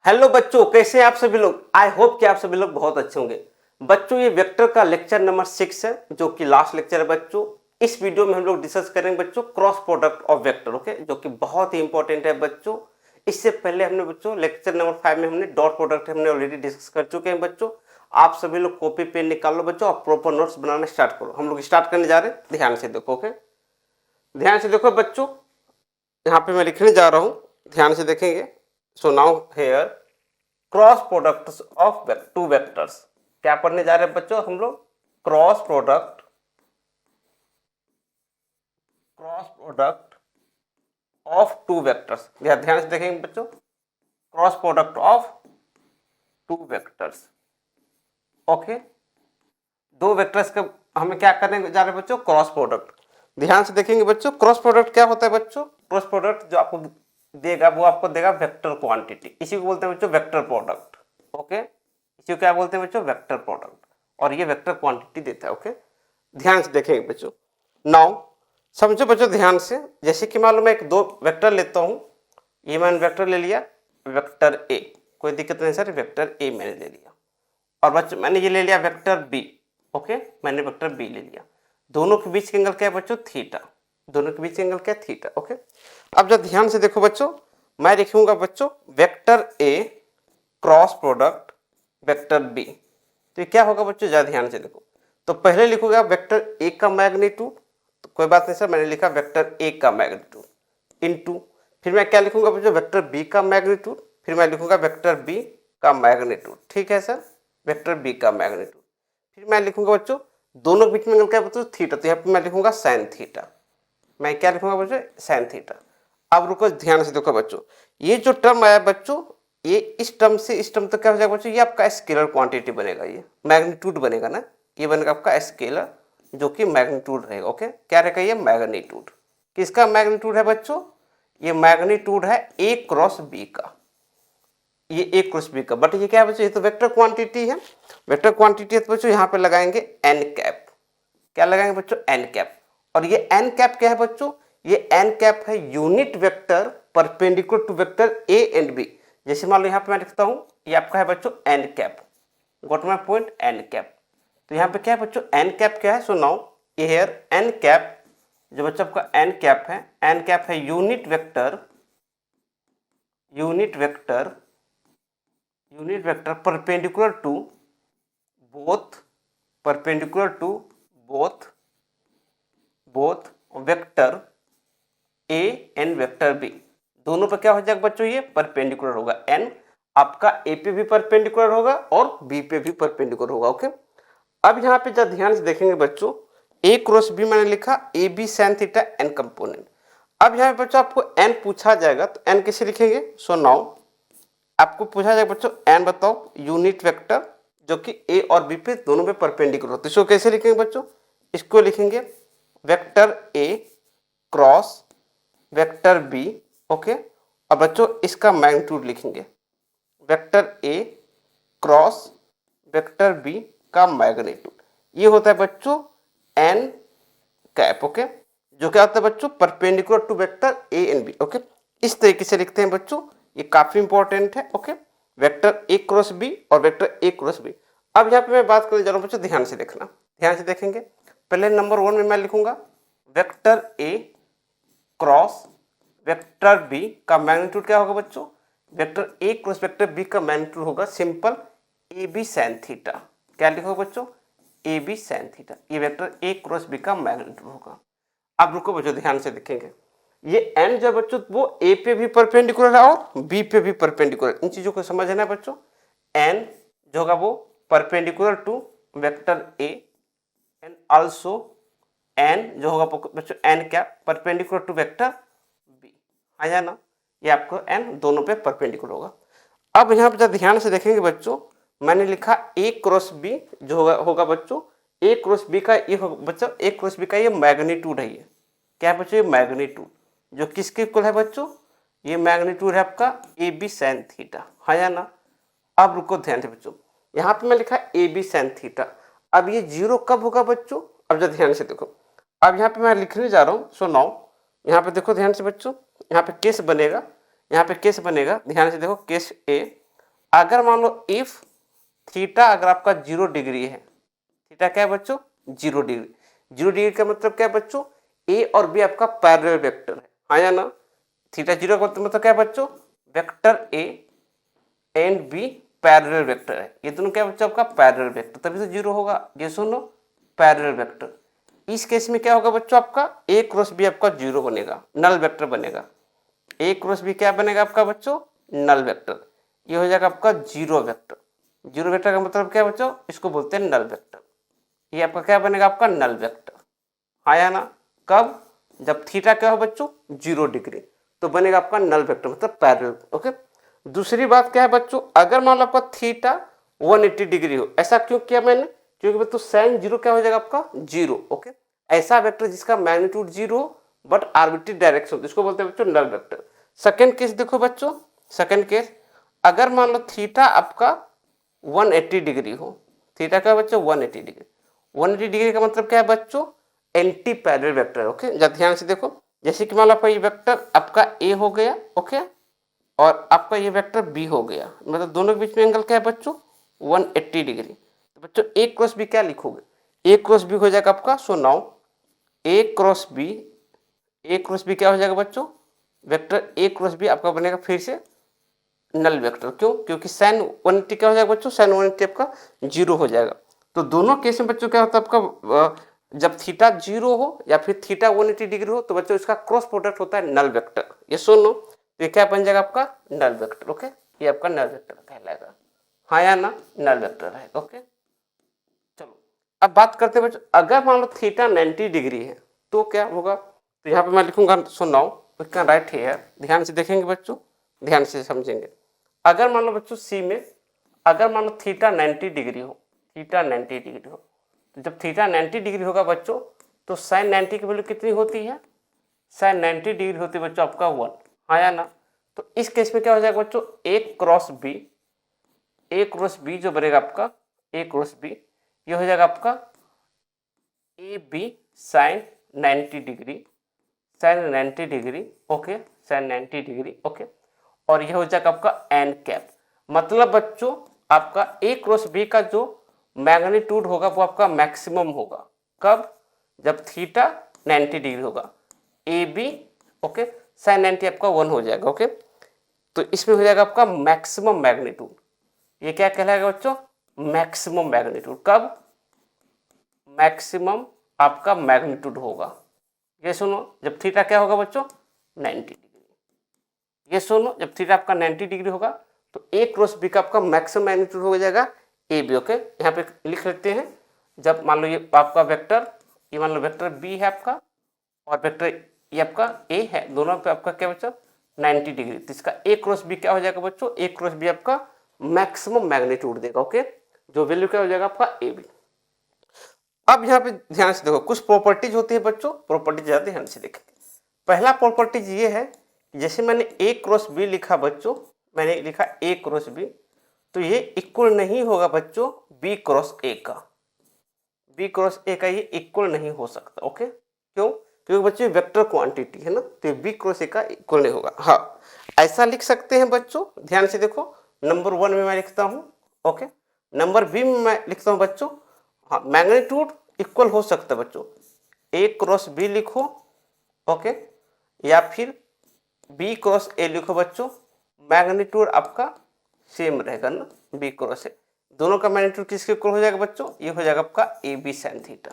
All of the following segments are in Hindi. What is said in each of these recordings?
हेलो बच्चों, कैसे हैं आप सभी लोग। आई होप कि आप सभी लोग बहुत अच्छे होंगे। बच्चों, ये वेक्टर का लेक्चर नंबर 6 है, जो कि लास्ट लेक्चर है बच्चों। इस वीडियो में हम लोग डिस्कस करेंगे बच्चों cross product of vector, okay, जो कि बहुत ही इंपॉर्टेंट है बच्चों। इससे पहले हमने बच्चों लेक्चर नंबर 5 में हमने डॉट प्रोडक्ट हमने ऑलरेडी डिस्कस कर चुके हैं बच्चों। आप सभी लोग कॉपी पेन निकाल लो बच्चों और प्रॉपर नोट्स बनाना स्टार्ट करो। हम लोग स्टार्ट करने जा रहे हैं, ध्यान से देखो। ओके, ध्यान से देखो बच्चों, यहाँ पे मैं लिखने जा रहा हूँ, ध्यान से देखेंगे। So now here cross product of two vectors. क्या पढ़ने जा रहे हैं बच्चों हम लोग? Cross product of two vectors. ध्यान से देखेंगे बच्चों, cross product of two vectors. Okay, दो वेक्टर्स का हमें क्या करने जा रहे हैं बच्चों? Cross product. ध्यान से देखेंगे बच्चों, क्रॉस प्रोडक्ट क्या होता है बच्चों? क्रॉस प्रोडक्ट जो आपको देगा वो आपको देगा वेक्टर क्वांटिटी। इसी को बोलते हैं बच्चों वेक्टर प्रोडक्ट। ओके, इसी को क्या बोलते हैं बच्चों? Vector product. और ये वेक्टर क्वांटिटी देता है। ओके, ध्यान से देखेंगे बच्चों। नाउ समझो बच्चों ध्यान से, जैसे कि मालूम मैं एक दो वेक्टर लेता हूं। ये मैंने वेक्टर ले लिया, वेक्टर ए, कोई दिक्कत नहीं सर, वेक्टर ए मैंने ले लिया। और बच्चों मैंने ये ले लिया वेक्टर बी। ओके, मैंने वेक्टर बी ले लिया। दोनों के बीच का एंगल क्या है बच्चों? थीटा। दोनों के बीच का एंगल क्या है? थीटा। ओके, अब जब ध्यान से देखो बच्चों, मैं लिखूंगा बच्चों vector A cross product vector B. तो ये क्या होगा बच्चों? ज्यादा ध्यान से देखो। तो पहले लिखूंगा वेक्टर ए का मैग्नीट्यूड, तो कोई बात नहीं सर, मैंने लिखा वेक्टर ए का मैग्नीट्यूड इनटू, फिर मैं क्या लिखूंगा बच्चों? वेक्टर बी का मैग्नीट्यूड, फिर मैं लिखूंगा वेक्टर बी का मैग्नीट्यूड। ठीक है सर, वेक्टर बी का मैग्नीट्यूड। फिर मैं लिखूंगा बच्चों दोनों बीच में एंगल क्या बच्चों? थीटा। तो यहाँ पे मैं लिखूंगा साइन थीटा। मैं क्या लिखूंगा बच्चों? Sign theta. अब रुको, ध्यान से देखो बच्चों, ये जो टर्म आया बच्चों, ये इस टर्म से इस टर्म तक क्या हो जाएगा बच्चों? ये आपका स्केलर क्वांटिटी बनेगा, ये मैग्नीट्यूड बनेगा ना, ये बनेगा आपका स्केलर, जो कि मैग्नीट्यूड रहेगा। ओके, क्या रहेगा? ये मैग्नीट्यूड। किसका मैग्नीट्यूड है बच्चों? ये मैग्नीट्यूड है ए क्रॉस बी का। ये ए क्रॉस बी का, बट ये क्या है बच्चों? ये तो वेक्टर क्वांटिटी है। वेक्टर क्वांटिटी है तो बच्चों यहाँ पे लगाएंगे एन कैप। क्या लगाएंगे बच्चों? N cap. और ये एन कैप क्या है बच्चों? ये एन कैप है unit vector perpendicular to vector A and B. जैसे मान लो यहाँ पे मैं लिखता हूँ, ये आपका है बच्चों N cap. Got my point? N cap. तो यहाँ पे क्या है बच्चों? एन कैप क्या है? So now here N cap, जो बच्चों आपका एन कैप है, एन कैप है unit vector perpendicular to both vector A and vector B. दोनों पे क्या हो जाएगा बच्चों? ये परपेंडिकुलर होगा। एन आपका ए पे भी परपेंडिकुलर होगा और बी पे भी परपेंडिकुलर होगा। ओके, अब यहाँ पे जब ध्यान से देखेंगे बच्चों, ए क्रॉस बी मैंने लिखा A B sine theta N component. अब यहाँ पे बच्चों आपको एन पूछा जाएगा, तो एन कैसे लिखेंगे? सो नाउ आपको पूछा जाएगा बच्चों एन बताओ यूनिट वेक्टर जो कि ए और बी पे दोनों पे परपेंडिकुलर होता है। इसको कैसे लिखेंगे बच्चों? इसको लिखेंगे vector A cross vector B. Okay, और बच्चों इसका मैग्नीट्यूड लिखेंगे vector A cross vector B का मैग्नीट्यूड। ये होता है बच्चों एन कैप। ओके, जो क्या होता है बच्चों? Perpendicular to vector A and B. Okay, इस तरीके से लिखते हैं बच्चों, ये काफी इंपॉर्टेंट है। Okay, vector A cross B और वेक्टर ए क्रॉस बी। अब यहाँ पे मैं बात करने जा रहा हूँ बच्चों, ध्यान से देखना, ध्यान से देखेंगे। पहले नंबर 1 में मैं लिखूंगा vector A cross vector B का मैग्नीट्यूड क्या होगा बच्चों? Vector A cross vector B का मैग्नीट्यूड होगा simple A B sine theta. क्या लिखोगे बच्चों? A B sine theta. ये वेक्टर ए क्रॉस बी का मैग्नीट्यूड होगा। अब रुको बच्चों, ध्यान से देखेंगे, ये एन जो बच्चों वो ए पे भी परपेंडिकुलर है और बी पे भी परपेंडिकुलर। इन चीजों को समझना है बच्चों। एन जो होगा वो perpendicular to vector A and also N जो होगा बच्चों एन क्या परपेंडिकुलर टू वेक्टर बी। आया ना? ये आपको एन दोनों पे परपेंडिकुलर होगा। अब यहाँ पे जब ध्यान से देखेंगे बच्चों, मैंने लिखा ए क्रॉस बी जो होगा बच्चों ए क्रॉस बी का, ये बच्चों ए क्रॉस बी का ये मैग्नीट्यूड है। ये क्या है बच्चों? ये मैग्नीट्यूड जो किसके इक्वल है बच्चों? ये मैग्नीट्यूड है आपका ए बी साइन थीटा। है या ना? अब रुको ध्यान से बच्चों, यहाँ पे मैं लिखा ए बी साइन थीटा। अब ये जीरो कब होगा बच्चों? अब जब ध्यान से देखो, अब यहाँ पे मैं लिखने जा रहा हूँ। सो नाउ यहाँ पे देखो ध्यान से बच्चों, यहाँ पे केस बनेगा, यहाँ पे केस बनेगा। ध्यान से देखो, केस ए, अगर मान लो इफ थीटा अगर आपका 0 डिग्री है, थीटा क्या है बच्चों 0 डिग्री, 0 डिग्री का मतलब क्या है बच्चों, ए और बी आपका पैरेलल वेक्टर है, हाँ या ना। थीटा 0 का मतलब क्या है बच्चों, vector A and B parallel vector है, ये दोनों क्या बच्चों आपका पैरेलल वेक्टर, तभी तो 0 होगा। ये सुनो पैरेलल वेक्टर, इस केस में क्या होगा बच्चों, आपका ए क्रॉस बी आपका 0 बनेगा, नल वेक्टर बनेगा। ए क्रॉस बी क्या बनेगा आपका बच्चों, नल वेक्टर। ये हो जाएगा आपका 0 वेक्टर। 0 वेक्टर का मतलब क्या है बच्चों, इसको बोलते हैं नल वेक्टर। ये आपका क्या बनेगा, आपका नल वेक्टर, हाँ या ना। कब, जब थीटा क्या हो बच्चों 0 डिग्री, तो बनेगा आपका नल वेक्टर मतलब पैरेलल। ओके, दूसरी बात क्या है बच्चों, अगर मान लो आपका थीटा 180 डिग्री हो, ऐसा क्यों किया मैंने, क्योंकि बच्चों साइन 0 क्या हो जाएगा आपका 0। ओके, ऐसा वेक्टर जिसका मैग्नीट्यूड 0 बट आर्बिट्री डायरेक्शन, इसको बोलते हैं बच्चों नल वेक्टर। सेकंड केस देखो बच्चों, सेकंड केस अगर मान लो थीटा आपका 180 डिग्री हो, थीटा क्या है बच्चों 180 डिग्री, 180 डिग्री का मतलब क्या है बच्चों, एंटी पैरेलल वेक्टर। ओके, जब ध्यान से देखो, जैसे कि मान लो आपका ये वेक्टर आपका ए हो गया, ओके, और आपका ये वेक्टर बी हो गया, मतलब दोनों के बीच में एंगल क्या है बच्चों 180 डिग्री। तो बच्चों ए क्रॉस बी क्या लिखोगे, ए क्रॉस बी हो जाएगा आपका, सो नाउ ए क्रॉस बी, ए क्रॉस बी क्या हो जाएगा बच्चों, वेक्टर ए क्रॉस बी आपका बनेगा फिर से नल वेक्टर। क्यों, क्योंकि साइन 180 क्या हो जाएगा बच्चों, साइन 180 आपका 0 हो जाएगा। तो दोनों केस में बच्चों क्या होता है आपका, जब थीटा 0 हो या फिर थीटा 180 डिग्री हो, तो बच्चों इसका क्रॉस प्रोडक्ट होता है नल वेक्टर। ये सुनो, तो ये क्या बन जाएगा आपका नल वेक्टर। ओके, ये आपका नल वेक्टर कहलाएगा, हाँ या ना, नल वेक्टर है। ओके, चलो अब बात करते हैं बच्चों, अगर मान लो थीटा 90 डिग्री है तो क्या होगा, तो यहाँ पे मैं लिखूंगा, सुनाओ राइट है, ध्यान से देखेंगे बच्चों, ध्यान से समझेंगे। अगर मान लो बच्चों सी में, अगर मान लो थीटा 90 डिग्री हो, थीटा 90 डिग्री हो, तो जब थीटा 90 डिग्री होगा बच्चों, तो साइन 90 की वैल्यू कितनी होती है, साइन 90 डिग्री होती है बच्चों आपका 1, हाँ या ना। तो इस केस में क्या हो जाएगा बच्चों, A cross B, A cross B जो बनेगा आपका, ए क्रॉस बी ये हो जाएगा आपका A B sine 90 degree, sine 90 degree, okay, sine 90 degree, okay, और ये हो जाएगा आपका एन कैप। मतलब बच्चों आपका ए क्रॉस बी का जो मैग्नीट्यूड होगा वो आपका मैक्सिमम होगा, कब, जब थीटा 90 डिग्री होगा, ए बी, ओके, साइन 90 आपका 1 हो जाएगा। ओके, तो इसमें हो जाएगा आपका मैक्सिमम मैग्नीट्यूड, ये क्या कहलाएगा बच्चों, मैक्सिमम मैग्नीट्यूड। कब, मैक्सिमम आपका मैग्नीट्यूड होगा, ये सुनो, जब थीटा क्या होगा बच्चों 90 डिग्री, ये सुनो, जब थीटा आपका 90 डिग्री होगा तो ए क्रॉस बी का आपका मैक्सिमम मैग्नीट्यूड हो जाएगा ए बी। ओके, यहाँ पे लिख लेते हैं, जब मान लो ये आपका वेक्टर, ये मान लो वेक्टर बी है आपका और वेक्टर ये आपका ए है, दोनों पे आपका क्या बच्चों 90 डिग्री, तो इसका ए क्रॉस बी क्या हो जाएगा बच्चों, ए क्रॉस बी आपका मैक्सिमम मैग्नीट्यूड देगा। ओके, जो वैल्यू क्या हो जाएगा आपका ए बी। अब यहाँ पे ध्यान से देखो, कुछ प्रॉपर्टीज होती है बच्चों, प्रॉपर्टीज ज़्यादा ध्यान से देखेंगे। पहला प्रॉपर्टीज ये है, जैसे मैंने ए क्रॉस बी लिखा बच्चों, मैंने लिखा ए क्रॉस बी, तो ये इक्वल नहीं होगा बच्चों बी क्रॉस ए का, बी क्रॉस ए का ये इक्वल नहीं हो सकता। ओके, क्यों, क्योंकि बच्चों वेक्टर क्वांटिटी है ना, तो बी क्रॉस ए का इक्वल नहीं होगा। हाँ, ऐसा लिख सकते हैं बच्चों, ध्यान से देखो, नंबर 1 में मैं लिखता हूँ, ओके, नंबर बी में मैं लिखता हूँ बच्चों, हाँ, मैग्नीट्यूड इक्वल हो सकता है बच्चों, ए क्रॉस बी लिखो, ओके, या फिर बी क्रॉस ए लिखो बच्चों, मैग्नीट्यूड आपका सेम रहेगा ना, बी क्रॉस ए, दोनों का मैग्नीट्यूड किसके इक्वल हो जाएगा बच्चों, ये हो जाएगा आपका A B sine theta,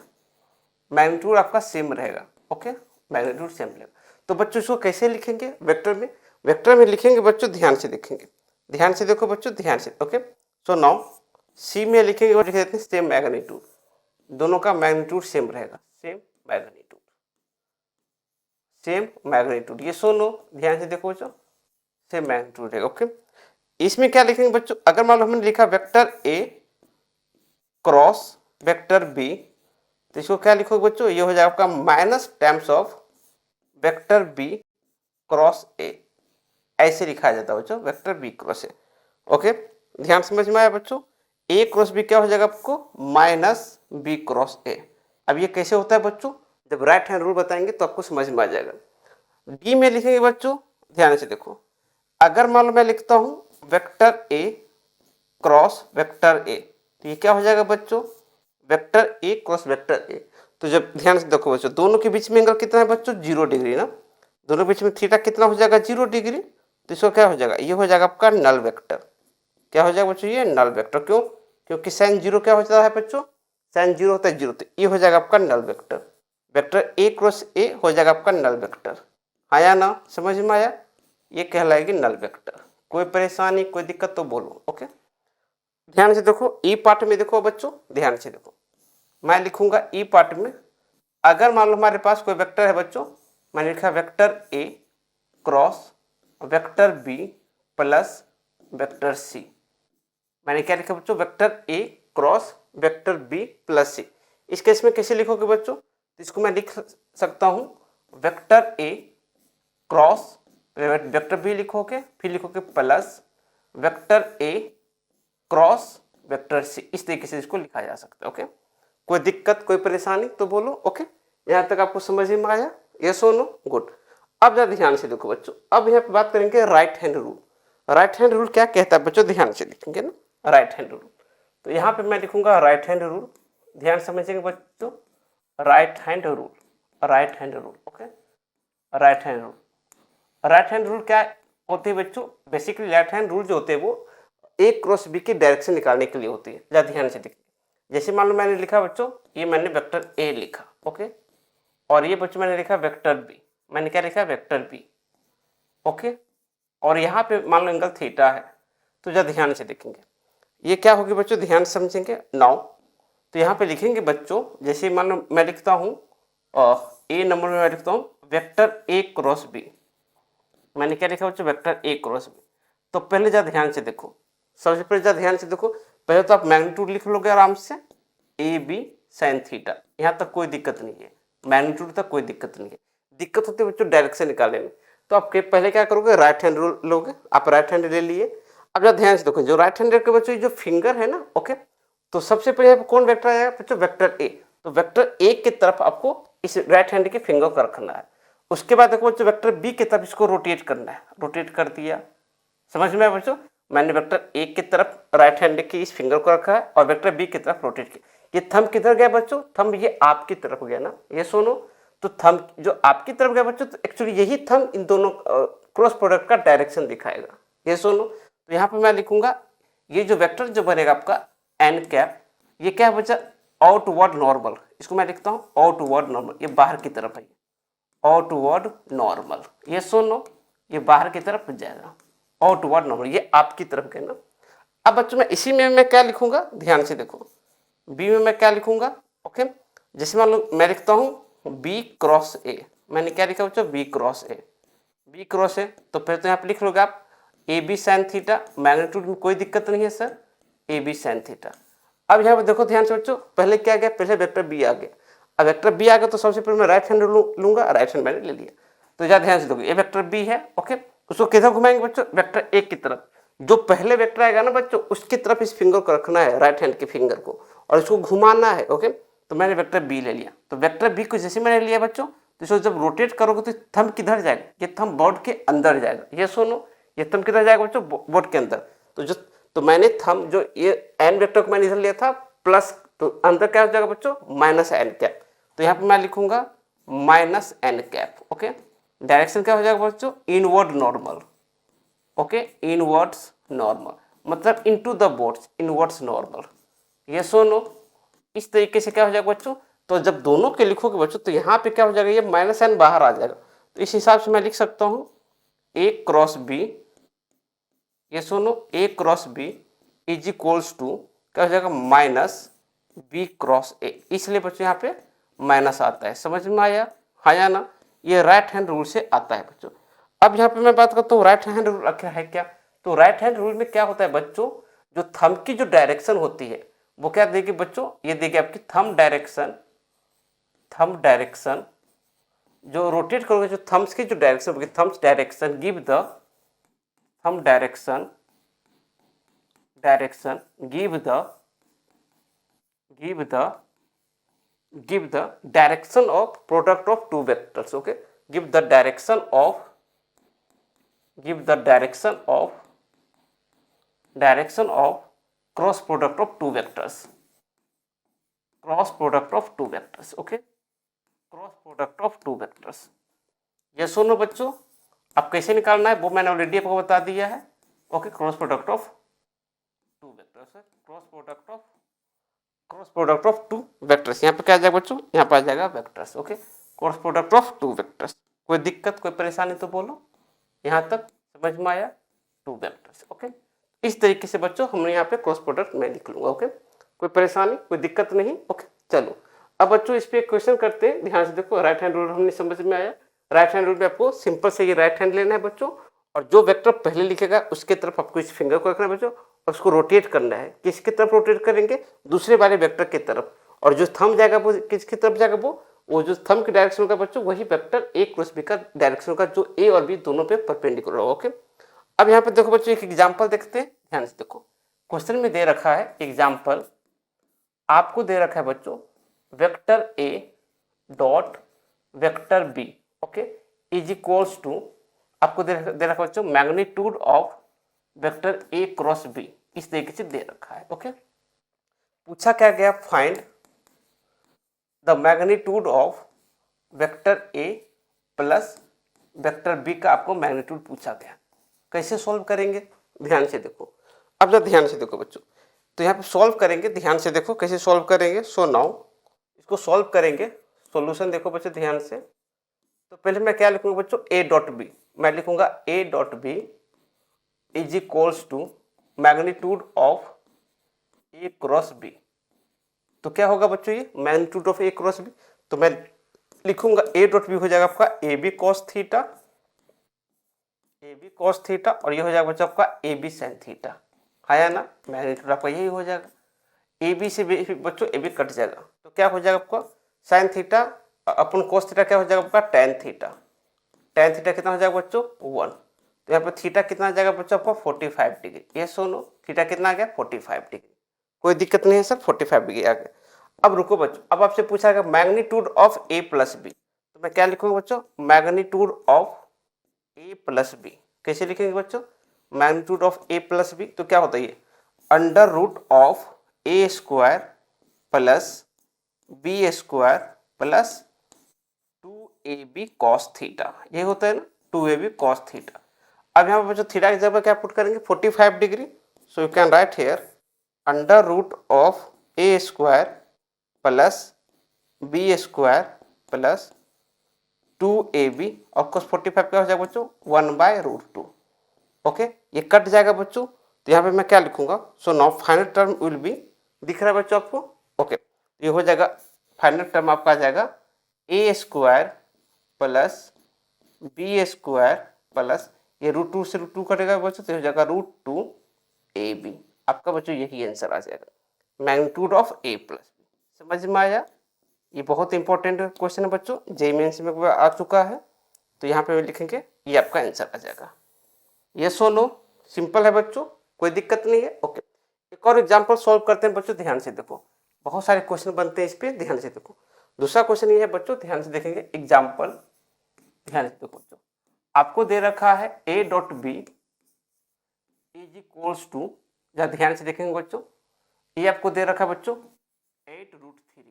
magnitude आपका सेम रहेगा। ओके, मैग्नीट्यूड सेम रहेगा। तो बच्चों इसको कैसे लिखेंगे वेक्टर में, वेक्टर में लिखेंगे बच्चों, ध्यान से देखेंगे, ध्यान से देखो बच्चों, ध्यान से। ओके, सो नाउ सी में लिखेंगे और लिख देते हैं सेम मैग्नीट्यूड, दोनों का मैग्नीट्यूड सेम रहेगा, सेम मैग्नीट्यूड, सेम मैग्नीट्यूड, ये सुनो ध्यान से देखो बच्चों, सेम मैग्नीट्यूड रहेगा। ओके, इसमें क्या लिखेंगे बच्चों, अगर मान लो हमने लिखा vector A cross vector B, तो इसको क्या लिखोगे बच्चों, ये हो जाएगा आपका minus times of vector B cross A, ऐसे लिखा जाता है बच्चों vector B cross A. Okay, ध्यान समझ में आया बच्चों, ए क्रॉस बी क्या हो जाएगा आपको माइनस बी क्रॉस ए। अब ये कैसे होता है बच्चों, जब राइट हैंड रूल बताएंगे तो आपको समझ में आ जाएगा। डी में लिखेंगे बच्चों, ध्यान से देखो, अगर मान लो मैं लिखता हूं vector A cross vector A. तो ये क्या हो जाएगा बच्चों, vector A cross vector A. तो जब ध्यान से देखो बच्चों, दोनों के बीच में एंगल कितना है बच्चों, 0 डिग्री ना, दोनों के बीच में थीटा कितना हो जाएगा, 0 डिग्री। तो इसको क्या हो जाएगा, ये हो जाएगा आपका नल वेक्टर। क्या हो जाएगा बच्चों, ये नल वेक्टर। क्यों, क्योंकि साइन 0 क्या होता है बच्चों, साइन 0 होता है 0। तो ये हो जाएगा आपका null vector, vector A cross A हो जाएगा आपका नल वेक्टर। आया ना, समझ में आया, ये कहलाएगी नल वेक्टर। कोई परेशानी कोई दिक्कत तो बोलो। ओके, ध्यान से देखो, ई पार्ट में देखो बच्चों, ध्यान से देखो, मैं लिखूंगा ई पार्ट में, अगर मान लो हमारे पास कोई वेक्टर है बच्चों, मैंने लिखा vector A cross vector B plus vector C. मैंने क्या लिखा बच्चों, vector A cross vector B plus C. इस केस में कैसे लिखोगे बच्चों, तो इसको मैं लिख सकता हूं vector A cross vector B लिखोगे, फिर लिखोगे plus vector A cross vector C. इस तरीके से इसको लिखा जा सकता है। ओके, कोई दिक्कत कोई परेशानी तो बोलो। ओके, यहाँ तक आपको समझ में आया, यस और नो, गुड। अब जरा ध्यान से देखो बच्चों, अब यहाँ पे बात करेंगे right hand rule. Right hand rule क्या कहता है बच्चों, ध्यान से लिखेंगे ना, राइट हैंड रूल। तो यहाँ पे मैं लिखूंगा राइट हैंड रूल, ध्यान समझेंगे बच्चों, right hand rule, right hand rule. Okay, right hand rule, right hand rule क्या होते हैं बच्चों, बेसिकली राइट हैंड रूल जो होते हैं वो ए क्रॉस बी की डायरेक्शन निकालने के लिए होती है। जरा ध्यान से देखिए, जैसे मान लो मैंने लिखा बच्चों, ये मैंने वेक्टर ए लिखा, ओके, और ये बच्चों मैंने लिखा वेक्टर बी, मैंने क्या लिखा, वेक्टर बी। ओके, और यहाँ पे मान लो एंगल थीटा है, तो जरा ध्यान से देखेंगे ये क्या होगी बच्चों, ध्यान से समझेंगे नाउ। तो यहाँ पे लिखेंगे बच्चों, जैसे मान लो मैं लिखता हूँ ए नंबर में मैं लिखता हूँ वेक्टर ए क्रॉस बी। मैंने क्या लिखा बच्चों, वेक्टर ए क्रॉस बी। तो पहले जरा ध्यान से देखो, सबसे पहले जरा ध्यान से देखो, पहले तो आप मैग्नीट्यूड लिख लोगे आराम से, ए बी साइन थीटा, यहाँ तक कोई दिक्कत नहीं है, मैग्नीट्यूड तक कोई दिक्कत नहीं है। दिक्कत होती है बच्चों डायरेक्शन निकालने में। तो आप पहले क्या करोगे, राइट हैंड रूल लोगे, आप राइट हैंड ले लिए। अब जरा ध्यान से देखो, जो राइट हैंड के बच्चों जो फिंगर है ना, ओके, तो सबसे पहले कौन वेक्टर आएगा बच्चों, वेक्टर ए। तो वेक्टर ए की तरफ आपको इस राइट हैंड के फिंगर को रखना है। उसके बाद देखो बच्चों, वेक्टर बी की तरफ इसको रोटेट करना है, रोटेट कर दिया, समझ में आया बच्चों। मैंने वेक्टर ए की तरफ राइट हैंड की इस फिंगर को रखा है और वेक्टर बी की तरफ रोटेट किया। ये थंब किधर गया बच्चों, थंब ये आपकी तरफ गया ना, ये सुनो। तो थंब जो आपकी तरफ गया बच्चों, तो एक्चुअली यही थंब इन दोनों क्रॉस प्रोडक्ट का डायरेक्शन दिखाएगा, ये सुनो। तो यहाँ पे मैं लिखूंगा ये जो वेक्टर जो बनेगा आपका एन कैप, ये क्या है बच्चा, आउटवर्ड नॉर्मल। इसको मैं लिखता हूँ आउटवर्ड नॉर्मल, ये बाहर की तरफ है, आउटवर्ड नॉर्मल, ये सुनो, ये बाहर की तरफ जाएगा, आउटवर्ड नॉर्मल, ये आपकी तरफ के ना। अब बच्चों मैं इसी में मैं क्या लिखूंगा, ध्यान से देखो, बी में मैं क्या लिखूंगा, ओके, जैसे मान लो मैं लिखता हूँ बी क्रॉस ए। मैंने क्या लिखा बच्चों, B cross A, B cross A. तो फिर तो यहाँ पे लिख लोगे आप A B sine theta, magnitude में कोई दिक्कत नहीं है sir, A B sine theta. अब यहाँ पे देखो ध्यान से बच्चों, पहले क्या गया, पहले वेक्टर बी आ गया। अब वेक्टर बी आ गया तो सबसे पहले मैं राइट हैंड लूंगा, राइट हैंड मैंने ले लिया। तो ज़्यादा ध्यान से देखो, ये वेक्टर बी है, ओके, उसको किधर घुमाएंगे बच्चों, वेक्टर ए की तरफ। जो पहले वेक्टर आएगा ना बच्चों, उसकी तरफ इस फिंगर को रखना है, राइट हैंड के फिंगर को, और इसको घुमाना है, ओके। तो मैंने वेक्टर बी ले लिया। तो वेक्टर बी को जैसे मैंने लिया बच्चों, तो इसको जब रोटेट करोगे तो थंब किधर जाएगा, ये थंब बोर्ड के अंदर जाएगा, ये सुनो, ये थंब किधर जाएगा बच्चों, बोर्ड के अंदर। तो मैंने थंब जो ये एन वेक्टर को मैंने इधर लिया था प्लस, तो अंदर क्या हो जाएगा बच्चों, माइनस एन कैप। तो यहाँ पे मैं लिखूंगा minus n cap, okay. Direction क्या हो जाएगा बच्चों, inward normal, okay, inwards normal, मतलब into the boards, inwards normal, ये सुनो। इस तरीके से क्या हो जाएगा बच्चों, तो जब दोनों के लिखोगे बच्चों, तो यहाँ पे क्या हो जाएगा, ये माइनस एन बाहर आ जाएगा। तो इस हिसाब से मैं लिख सकता हूँ ए क्रॉस बी, ये सुनो, A cross B is equals to क्या हो जाएगा, माइनस बी क्रॉस ए। इसलिए बच्चों यहाँ पे माइनस आता है, समझ में आया, हाँ या ना। ये राइट हैंड रूल से आता है बच्चों। अब यहाँ पे मैं बात करता हूँ राइट हैंड रूल रखा है क्या। तो राइट हैंड रूल में क्या होता है बच्चों, जो थंब की जो डायरेक्शन होती है वो क्या देगी बच्चों, ये देगी आपकी थंब डायरेक्शन, थंब डायरेक्शन जो रोटेट करोगे, जो थम्स की जो डायरेक्शन होगी, thumbs direction give the thumb direction, direction give the direction of product of two vectors, okay, give the direction of cross product of two vectors, cross product of two vectors. Okay, cross product of two vectors. ये सुनो बच्चों, अब कैसे निकालना है वो मैंने ऑलरेडी आपको बता दिया है। Okay, cross product of two vectors है, cross product of two vectors. यहाँ पे क्या आ जाएगा बच्चों, यहाँ पे आ जाएगा vectors. Okay, cross product of two vectors. कोई दिक्कत कोई परेशानी तो बोलो, यहाँ तक समझ में आया? Two vectors. ओके, इस तरीके से बच्चों हमने यहाँ पे क्रॉस प्रोडक्ट मैं लिख लूंगा। ओके, कोई परेशानी कोई दिक्कत नहीं? ओके, चलो अब बच्चों इस पे एक क्वेश्चन करते हैं, ध्यान से देखो। राइट हैंड रूल हमने समझ में आया। राइट हैंड रूल में आपको सिंपल से ये राइट हैंड लेना है बच्चों, और जो वेक्टर पहले लिखेगा उसके तरफ आपको इस फिंगर को रखना है बच्चों, और उसको रोटेट करना है। किसकी तरफ रोटेट करेंगे? दूसरे वाले वेक्टर की तरफ। और जो थंब जाएगा वो किसकी तरफ जाएगा? वो जो थंब की डायरेक्शन का बच्चों वही वेक्टर ए क्रॉस बी का डायरेक्शन का, जो ए और बी दोनों पे परपेंडिकुलर होगा। ओके, अब यहाँ पे देखो बच्चों एक एग्जाम्पल देखते हैं, ध्यान से देखो। क्वेश्चन में दे रखा है एग्जाम्पल, आपको दे रखा है बच्चों vector A dot vector B, okay, is equals to, आपको दे रखा है बच्चों magnitude of vector A cross B. इस तरीके से दे रखा है। ओके, पूछा क्या गया? Find the magnitude of vector A plus vector B का आपको मैग्नीट्यूड पूछा गया। कैसे सॉल्व करेंगे? ध्यान से देखो। अब जब ध्यान से देखो बच्चों, तो यहाँ पे सॉल्व करेंगे, ध्यान से देखो कैसे सॉल्व करेंगे। सो नाउ इसको सॉल्व करेंगे। सॉल्यूशन देखो बच्चों ध्यान से। तो पहले मैं क्या लिखूंगा बच्चों? A dot B. मैं लिखूंगा A dot B is equals to magnitude of A cross B. तो क्या होगा बच्चों? ये magnitude of A cross B. तो मैं लिखूंगा ए डॉट बी हो जाएगा आपका A B cos theta, A B cos theta, और ये हो जाएगा बच्चों आपका ए बी साइन थीटा। आया ना? मैग्नीट्यूड आपका यही हो जाएगा। ए बी से बच्चों ए बी कट जाएगा, तो क्या हो जाएगा आपका? साइन थीटा अपन कोस थीटा क्या हो जाएगा आपका? Tan theta. टेन थीटा कितना हो जाएगा बच्चों? 1। तो यहाँ पर थीटा कितना आ जाएगा बच्चों आपका? 45 डिग्री। ये सुनो, थीटा कितना आ गया? 45 डिग्री। कोई दिक्कत नहीं है सर, 45 डिग्री आ गया। अब रुको बच्चों, अब आपसे पूछा गया magnitude of A plus B. तो मैं क्या लिखूंगा बच्चों? Magnitude of A plus B. कैसे लिखेंगे बच्चों? Magnitude of A plus B. तो क्या होता है? ये under root of A square plus B square plus 2ab cos theta. ये होता है ना, 2ab कॉस थीटा। अब यहाँ पर बच्चों थीटा की जगह क्या पुट करेंगे? 45 degree. So you can write here under root of A square plus B square plus 2ab, और cos 45 क्या हो जाएगा बच्चों? 1/√2। ओके, ये कट जाएगा बच्चों। तो यहाँ पे मैं क्या लिखूंगा? So now final term will be, दिख रहा है बच्चों आपको? ओके, ये हो जाएगा फाइनल टर्म आपका आ जाएगा A square plus B square plus, ये √2 से √2 कटेगा बच्चों, तो हो जाएगा √2ab। आपका बच्चों यही आंसर आ जाएगा, magnitude of A plus B. समझ में आया? ये बहुत इंपॉर्टेंट क्वेश्चन है बच्चों, जेईई मेंस में आ चुका है। तो यहाँ पे लिखेंगे, ये आपका आंसर आ जाएगा। ये सोलो सिंपल है बच्चों, कोई दिक्कत नहीं है। ओके, एक और एग्जांपल सॉल्व करते हैं बच्चों, ध्यान से देखो। बहुत सारे क्वेश्चन बनते हैं इस पे, ध्यान से देखो। दूसरा क्वेश्चन ये है बच्चों, ध्यान से देखेंगे एग्जांपल, ध्यान से देखो बच्चों। आपको दे रखा है A dot B is equals to, जब ध्यान से देखेंगे बच्चों, ये आपको दे रखा है बच्चों 8√3।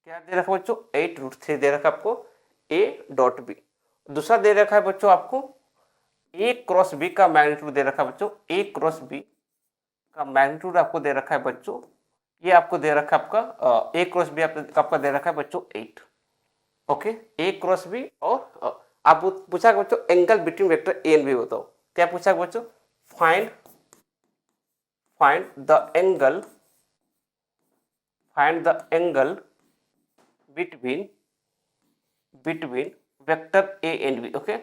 क्या दे रखा बच्चों? 8√3 दे रखा आपको ए डॉट बी। दूसरा दे रखा है बच्चों आपको ए क्रॉस बी का मैग्नीट्यूड दे रखा है बच्चों, ए क्रॉस बी का मैग्नीट्यूड आपको दे रखा है बच्चों, ये आपको दे रखा है आपका ए क्रॉस बी आपका दे रखा है बच्चों 8। Okay, A cross B. और आप पूछा बच्चों angle between vector A and B बताओ। क्या पूछा बच्चों? Find the angle between vector A and B. Okay,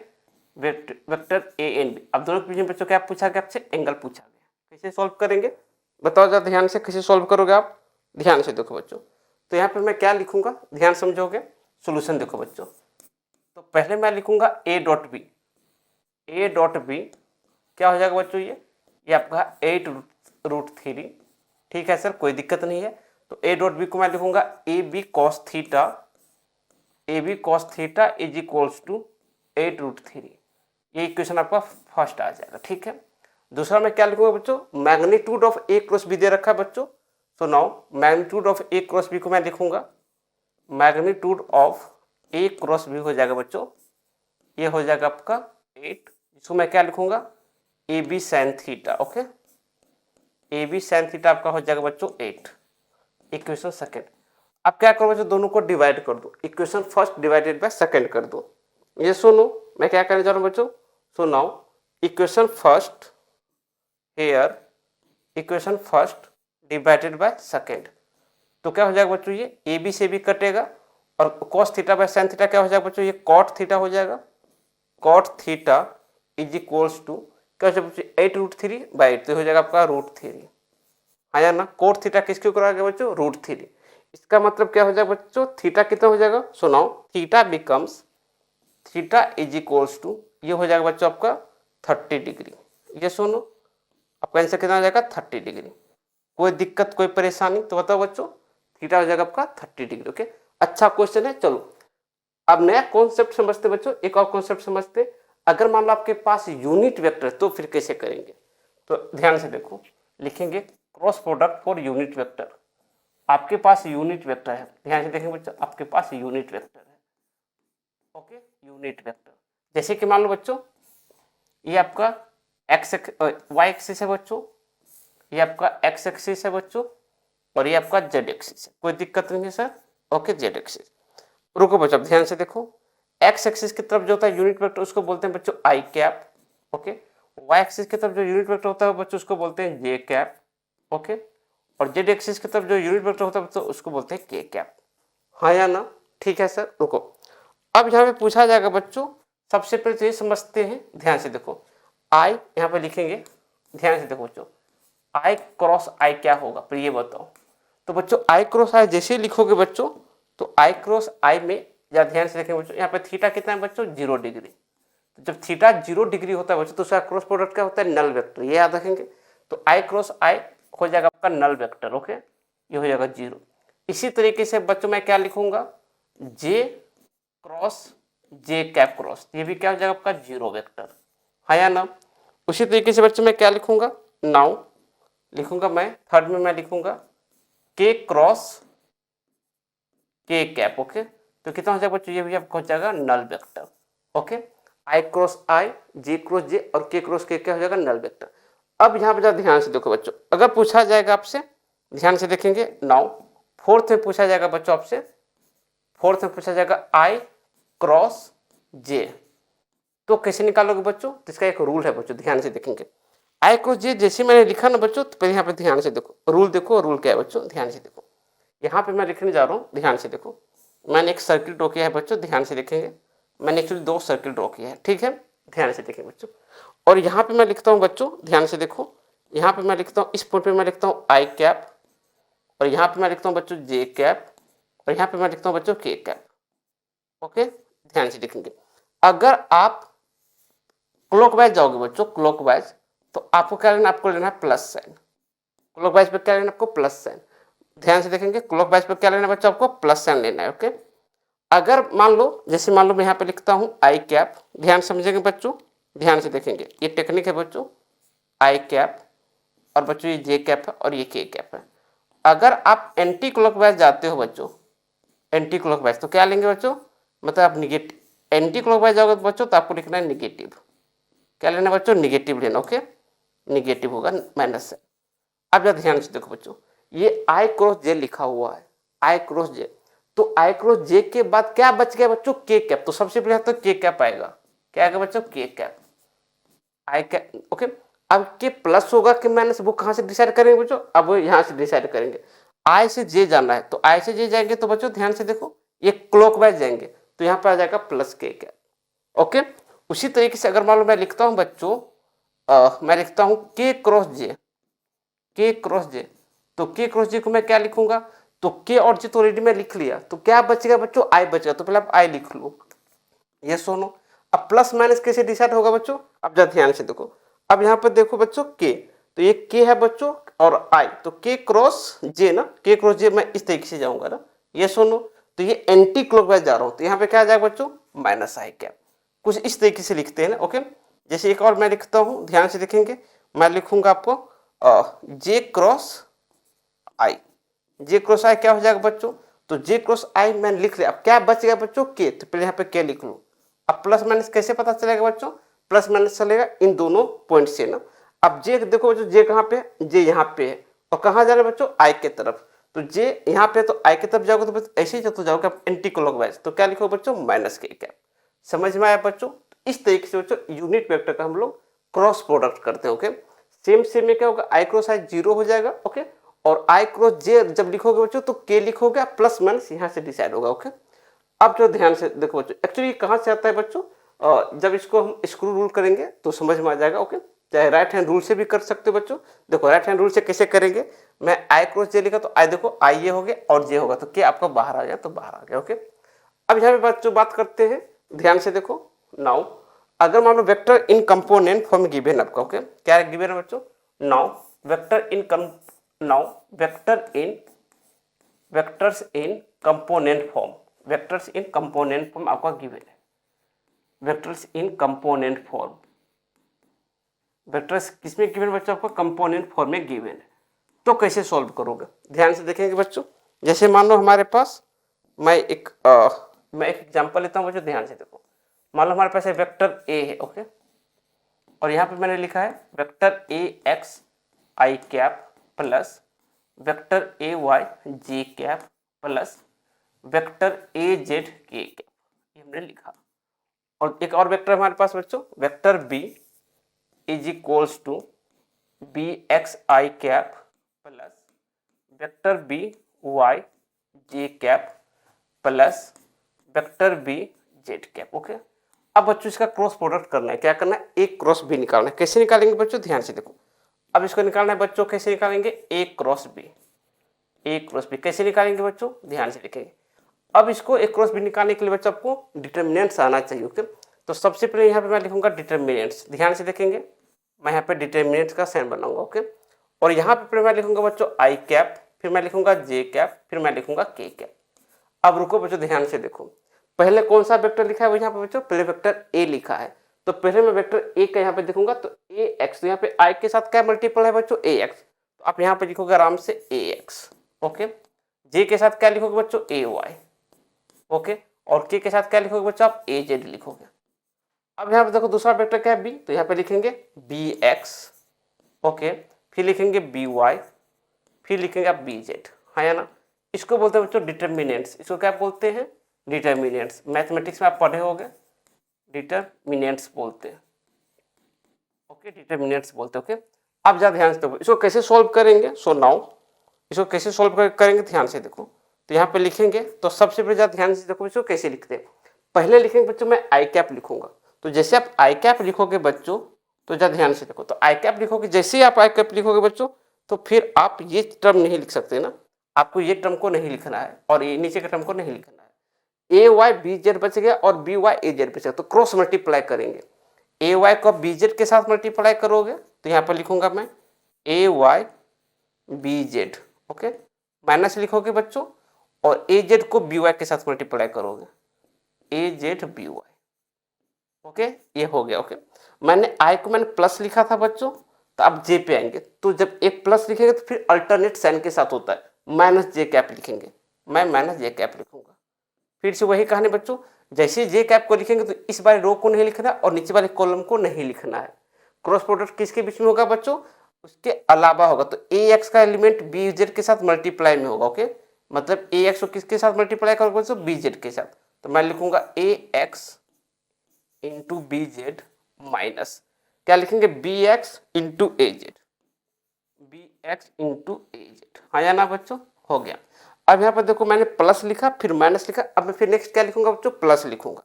vector A and B. अब दोनों के बीच में बच्चों क्या पूछा गया आपसे? एंगल पूछा गया। कैसे सॉल्व करेंगे बताओ जरा ध्यान से, कैसे सॉल्व करोगे आप? ध्यान से देखो बच्चों। तो यहाँ पे मैं क्या लिखूंगा, ध्यान समझोगे। सॉल्यूशन देखो बच्चों। तो पहले मैं लिखूंगा A dot B. A dot B क्या हो जाएगा बच्चों? ये आपका 8√3। ठीक है सर, कोई दिक्कत नहीं है। तो ए डॉट बी को मैं लिखूंगा A B cos theta, A B cos theta is equals to 8√3। ये इक्वेशन आपका फर्स्ट आ जाएगा। ठीक है, दूसरा मैं क्या लिखूंगा बच्चों, magnitude of A cross B दे रखा है बच्चों। So now magnitude of A cross B को मैं लिखूंगा, magnitude of A cross B हो जाएगा बच्चों, ये हो जाएगा आपका 8, इसको मैं क्या लिखूंगा, A B sine theta. Okay, A B sine theta आपका हो जाएगा बच्चों 8। इक्वेशन सेकेंड, अब क्या करो बच्चों, दोनों को डिवाइड कर दो, equation first divided by second कर दो। ये सुनो मैं क्या करने जा रहा हूँ बच्चों, so now equation first here, equation first divided by second, तो क्या हो जाएगा बच्चों, ये ए बी से भी कटेगा और cos theta by sine theta क्या हो जाएगा बच्चों, ये कॉट थीटा हो जाएगा। Cot theta is equals to क्या हो जाएगा बच्चों, 8√3/8, तो हो जाएगा आपका √3। हाँ या ना, कोट थीटा किसके ऊपर आ गया बच्चों, √3। इसका मतलब क्या हो जाएगा बच्चों, थीटा कितना हो जाएगा, so now theta becomes, theta is equals to, ये हो जाएगा बच्चों आपका 30 डिग्री। ये सुनो आपका आंसर कितना हो जाएगा, 30 डिग्री। कोई दिक्कत कोई परेशानी तो बताओ बच्चों, थीटा हो जाएगा आपका 30 डिग्री। ओके, अच्छा क्वेश्चन है। चलो अब नया कॉन्सेप्ट समझते बच्चों, एक और कॉन्सेप्ट समझते। अगर मान लो आपके पास यूनिट वेक्टर तो फिर कैसे करेंगे, तो ध्यान से देखो, लिखेंगे cross product for unit vector. आपके पास यूनिट वेक्टर है, ध्यान से देखेंगे बच्चों, आपके पास यूनिट वेक्टर है। ओके, यूनिट वेक्टर जैसे कि मान लो बच्चों, ये आपका वाई एक्सिस है बच्चों, ये आपका एक्स एक्सिस है बच्चों, और ये आपका जेड एक्सिस है। कोई दिक्कत नहीं है सर। Okay, Z axis. रुको बच्चों ध्यान से देखो, एक्स एक्सिस की तरफ जो होता है यूनिट वेक्टर उसको बोलते हैं बच्चों I cap. Okay, Y axis की तरफ जो यूनिट वेक्टर होता है बच्चों उसको बोलते हैं जे कैप। ओके, और जेड एक्सिस की तरफ जो यूनिट वेक्टर होता है बच्चों उसको बोलते हैं के कैप। हाँ या ना, ठीक है सर। रुको, अब यहाँ पे पूछा जाएगा बच्चों, सबसे पहले तो ये समझते हैं, ध्यान से देखो, आई यहाँ पे लिखेंगे, ध्यान से देखो बच्चों, आई क्रॉस आई क्या होगा फिर ये बताओ। तो बच्चों आई क्रॉस आई जैसे ही लिखोगे बच्चों, तो आई क्रॉस आई में या ध्यान से देखेंगे बच्चों, यहाँ पे थीटा कितना है बच्चों, 0 डिग्री। तो जब थीटा 0 डिग्री होता है बच्चों तो उसका क्रॉस प्रोडक्ट क्या होता है, नल वेक्टर। ये याद रखेंगे। तो आई क्रॉस आई हो जाएगा आपका नल वेक्टर। ओके, ये हो जाएगा 0। इसी तरीके से बच्चों मैं क्या लिखूंगा, जे क्रॉस जे कैप क्रॉस, ये भी क्या हो जाएगा आपका 0 वेक्टर। हाँ या ना। उसी तरीके से बच्चों मैं क्या लिखूंगा, नाउ लिखूंगा मैं थर्ड में मैं लिखूंगा के क्रॉस के कैप। ओके, तो कितना हो जाएगा बच्चों, ये भी आपको हो जाएगा नल वेक्टर। ओके, आई क्रॉस आई, जे क्रॉस जे और के क्रॉस के क्या हो जाएगा, नल वेक्टर। अब यहाँ पर ध्यान से देखो बच्चों, अगर पूछा जाएगा आपसे, ध्यान से देखेंगे, नाउ फोर्थ में पूछा जाएगा बच्चों आपसे, फोर्थ में पूछा जाएगा आई क्रॉस जे, तो कैसे निकालोगे बच्चों, तो इसका एक रूल है बच्चों, ध्यान से देखेंगे। आई क्रॉस जे जैसे मैंने लिखा ना बच्चों, तो पहले यहाँ पे ध्यान से देखो, रूल देखो, रूल क्या है बच्चों, ध्यान से देखो। यहाँ पे मैं लिखने जा रहा हूँ, ध्यान से देखो, मैंने एक सर्किल ड्रॉ किया है बच्चों, ध्यान से देखेंगे। मैंने एक्चुअली 2 सर्किल ड्रॉ किया है, ठीक है, ध्यान से देखें बच्चों। और यहाँ पे मैं लिखता हूँ बच्चों, ध्यान से देखो, यहाँ पे मैं लिखता हूँ, इस पॉइंट पे मैं लिखता हूँ आई कैप, और यहाँ पे मैं लिखता हूँ बच्चों जे कैप, और यहाँ पे मैं लिखता हूँ बच्चों के कैप। ओके, ध्यान से देखेंगे। अगर आप क्लॉकवाइज जाओगे बच्चों, क्लॉकवाइज, तो आपको क्या लेना, आपको लेना है प्लस साइन। क्लॉकवाइज पे क्या लेना आपको, प्लस साइन। ध्यान से देखेंगे, क्लॉकवाइज पे क्या लेना बच्चों, आपको प्लस साइन लेना है। ओके, अगर मान लो, जैसे मान लो मैं यहाँ पे लिखता हूँ आई कैप, ध्यान समझेंगे बच्चों, ध्यान से देखेंगे, ये टेक्निक है बच्चों, आई कैप, और बच्चों ये जे कैप है और ये के कैप है। अगर आप एंटी क्लॉकवाइज जाते हो बच्चों, एंटी क्लॉकवाइज, तो क्या लेंगे बच्चों, मतलब आप निगेटिव, एंटी क्लॉकवाइज जाओगे तो बच्चों तो आपको लिखना है निगेटिव। क्या लेना बच्चों, निगेटिव लेना। ओके, निगेटिव होगा माइनस से। अब जरा ध्यान से देखो बच्चों, ये आई क्रॉस जे लिखा हुआ है, आई क्रॉस जे, तो आई क्रॉस जे के बाद क्या बच गया बच्चों, के कैप। तो सबसे पहले तो के कैप आएगा, क्या आएगा बच्चों, के कैप, आई कैप। ओके, अब के प्लस होगा कि माइनस, वो कहाँ से डिसाइड करेंगे बच्चों, अब वो यहाँ से डिसाइड करेंगे। आई से जे जाना है, तो आई से जे जाएंगे तो बच्चों ध्यान से देखो, ये क्लॉकवाइज जाएंगे, तो यहाँ पर आ जाएगा प्लस के कैप। ओके, उसी तरीके से अगर मान लो मैं लिखता हूँ बच्चों, मैं लिखता हूँ के क्रॉस जे, के क्रॉस जे, तो के क्रॉस जे को मैं क्या लिखूंगा, तो के और जे तो ऑलरेडी मैं लिख लिया, तो क्या बचेगा बच्चों, आई बचेगा, तो पहले आप आई लिख लो। ये सुनो, अब प्लस माइनस कैसे डिसाइड होगा बच्चों, अब जरा ध्यान से देखो। अब यहाँ पर देखो बच्चों के, तो ये के है बच्चों और आई, तो के क्रॉस जे ना, के क्रॉस जे मैं इस तरीके से जाऊंगा ना। ये सुनो, तो ये एंटी क्लॉकवाइज जा रहा हूँ, तो यहाँ पे क्या आ जाएगा बच्चों, माइनस आई कैप। कुछ इस तरीके से लिखते हैं ना। ओके, जैसे एक और मैं लिखता हूँ, ध्यान से देखेंगे, मैं लिखूंगा आपको जे क्रॉस आई। जे क्रॉस आई क्या हो जाएगा बच्चों, तो जे क्रॉस आई मैंने लिख लिया। अब क्या बच गया बच्चों, के, तो पहले यहाँ पे के लिख लो। अब प्लस माइनस कैसे पता चलेगा बच्चों, प्लस माइनस चलेगा इन दोनों पॉइंट से ना। अब जे देखो बच्चों, जे कहाँ पे है, जे यहाँ पे है और कहाँ जा रहा है बच्चों, आई के तरफ। तो जे यहाँ पे तो आई की तरफ जाओगे तो बच्चों ऐसे ही तो जाओगे एंटी क्लॉकवाइज, तो क्या लिखो बच्चों, माइनस के कैप। समझ में आया बच्चों। इस तरीके से बच्चों यूनिट वेक्टर का हम लोग क्रॉस प्रोडक्ट करते हैं। ओके, सेम सेम में क्या होगा, आई क्रॉस आई 0 हो जाएगा। ओके, और आई क्रॉस जे जब लिखोगे बच्चों तो के लिखोगे, प्लस माइनस यहाँ से डिसाइड होगा। ओके, अब जो ध्यान से देखो बच्चों, एक्चुअली कहाँ से आता है बच्चों, जब इसको हम स्क्रू रूल करेंगे तो समझ में आ जाएगा। ओके, चाहे राइट हैंड रूल से भी कर सकते हो बच्चों। देखो राइट हैंड रूल से कैसे करेंगे, मैं आई क्रॉस जे लिखा तो आई देखो आई ये हो गया और जे होगा तो के आपका बाहर आ गया तो बाहर आ गया। ओके, अब यहाँ पे बच्चों बात करते हैं, ध्यान से देखो। नाउ अगर मान लो वेक्टर इन कंपोनेंट फॉर्म गिवन आपका। ओके, क्या गिवन है बच्चों, now vector in now vectors in component form, vectors in component form आपका गिवन है। Vectors in component form, vectors किसमें गिवन बच्चों, आपको कंपोनेंट फॉर्म में गिवन है। तो कैसे सॉल्व करोगे, ध्यान से देखेंगे बच्चों। जैसे मान लो हमारे पास, मैं एक एग्जांपल लेता हूं बच्चों, ध्यान से देखो। मान लो हमारे पास एक वेक्टर ए है। ओके, और यहाँ पे मैंने लिखा है vector A X I cap plus vector A Y J cap plus vector A Z K cap, ये हमने लिखा। और एक और वेक्टर हमारे पास बच्चों, vector B is equals to B X I cap plus vector B Y J cap plus vector B Z cap. Okay, अब बच्चों इसका क्रॉस प्रोडक्ट करना है, क्या करना है, एक क्रॉस बी निकालना है। कैसे निकालेंगे बच्चों, ध्यान से देखो। अब इसको निकालना है बच्चों, कैसे निकालेंगे, ए क्रॉस बी। ए क्रॉस बी कैसे निकालेंगे बच्चों, ध्यान से देखेंगे। अब इसको एक क्रॉस बी निकालने के लिए बच्चों आपको डिटर्मिनेंट्स आना चाहिए। ओके, तो सबसे पहले यहाँ पे मैं लिखूंगा डिटर्मिनेंट्स, ध्यान से देखेंगे। मैं यहाँ पे डिटर्मिनेंट्स का साइन बनाऊंगा। ओके, और यहाँ पे मैं लिखूंगा बच्चों आई कैप, फिर मैं लिखूंगा जे कैप, फिर मैं लिखूंगा के कैप। अब रुको बच्चों, ध्यान से देखो। पहले कौन सा वेक्टर लिखा है यहाँ पे बच्चों, पहले वेक्टर ए लिखा है। तो पहले मैं वेक्टर ए का यहाँ पे देखूंगा तो ए एक्स, तो यहाँ पे आई के साथ क्या मल्टीपल है बच्चों, ए एक्स, तो आप यहाँ पे लिखोगे आराम से ए एक्स। ओके, जे के साथ क्या लिखोगे बच्चों, ए वाई। ओके, और के साथ क्या लिखोगे बच्चों, आप ए जेड लिखोगे। अब यहाँ पे देखो दूसरा वेक्टर क्या है बी, तो यहाँ पे लिखेंगे बी एक्स। ओके, फिर लिखेंगे बी वाई, फिर लिखेंगे आप बी जेड, है या ना। इसको बोलते हैं बच्चों डिटर्मिनेंट्स। इसको क्या बोलते हैं, डिटर्मिनेंट्स। मैथमेटिक्स में आप पढ़े होंगे, डिटर्मिनेंट्स बोलते हैं। ओके, डिटर्मिनेंट्स बोलते हैं। ओके, अब ज्यादा ध्यान से देखो इसको कैसे सॉल्व करेंगे। सो नाउ इसको कैसे सॉल्व करेंगे, ध्यान से देखो। तो यहाँ पे लिखेंगे तो सबसे पहले ज्यादा ध्यान से देखो इसको कैसे लिखते हैं। पहले लिखेंगे बच्चों मैं आई कैप लिखूंगा। तो जैसे आप आई कैप लिखोगे बच्चों, तो ज्यादा ध्यान से देखो, तो आई कैप लिखोगे, जैसे ही आप आई कैप लिखोगे बच्चों, तो फिर आप ये टर्म नहीं लिख सकते ना, आपको ये टर्म को नहीं लिखना है और ये नीचे के टर्म को नहीं लिखना है। ए वाई बी जेड बच गया और बी वाई ए जेड बच गया, तो क्रॉस मल्टीप्लाई करेंगे। ए वाई को बी जेड के साथ मल्टीप्लाई करोगे तो यहाँ पर लिखूंगा मैं A Y B Z. Okay, minus लिखोगे बच्चों, और ए जेड को बी वाई के साथ मल्टीप्लाई करोगे, A Z B Y. Okay, ये हो गया। ओके, मैंने आई को मैंने प्लस लिखा था बच्चों, तो आप जे पे आएंगे, तो जब एक प्लस लिखेंगे तो फिर अल्टरनेट साइन के साथ होता है, माइनस जे कैप लिखेंगे। मैं माइनस जे कैप लिखूंगा। फिर से वही कहानी बच्चों, जैसे जे कैप को लिखेंगे तो इस बार रो को नहीं लिखना और नीचे वाले कॉलम को नहीं लिखना है। क्रॉस प्रोडक्ट किसके बीच में होगा बच्चों, उसके अलावा होगा। तो ए एक्स का एलिमेंट बी जेड के साथ मल्टीप्लाई में होगा। ओके, मतलब ए एक्स को किसके साथ मल्टीप्लाई करोगे बच्चों, बी जेड के साथ। तो मैं लिखूंगा A X into B Z minus क्या लिखेंगे, B X into A Z, B X into A Z, हाँ या ना बच्चों, हो गया। अब यहाँ पर देखो मैंने प्लस लिखा फिर माइनस लिखा, अब मैं फिर नेक्स्ट क्या लिखूंगा बच्चों, प्लस लिखूंगा।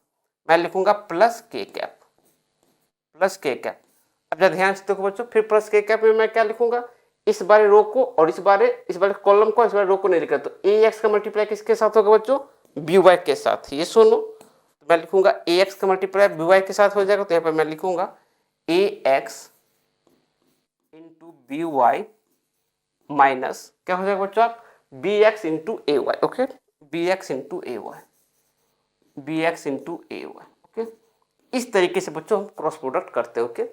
मैं लिखूंगा प्लस के कैप, प्लस के कैप। अब जब ध्यान से देखो बच्चों, फिर प्लस के कैप में मैं क्या लिखूंगा, इस बारे रो को और इस बारे कॉलम को, इस बारे रो को नहीं लिखा। तो ए एक्स का मल्टीप्लाई किसके साथ होगा बच्चों, बी वाई के साथ। ये सुनो, तो मैं लिखूंगा ए एक्स का मल्टीप्लाई बी वाई के साथ हो जाएगा। तो यहाँ पर मैं लिखूंगा A X into B Y minus क्या हो जाएगा बच्चों, आप B X into A Y. Okay, B X into A Y, B X into A Y. Okay, इस तरीके से बच्चों हम क्रॉस प्रोडक्ट करते हैं। ओके,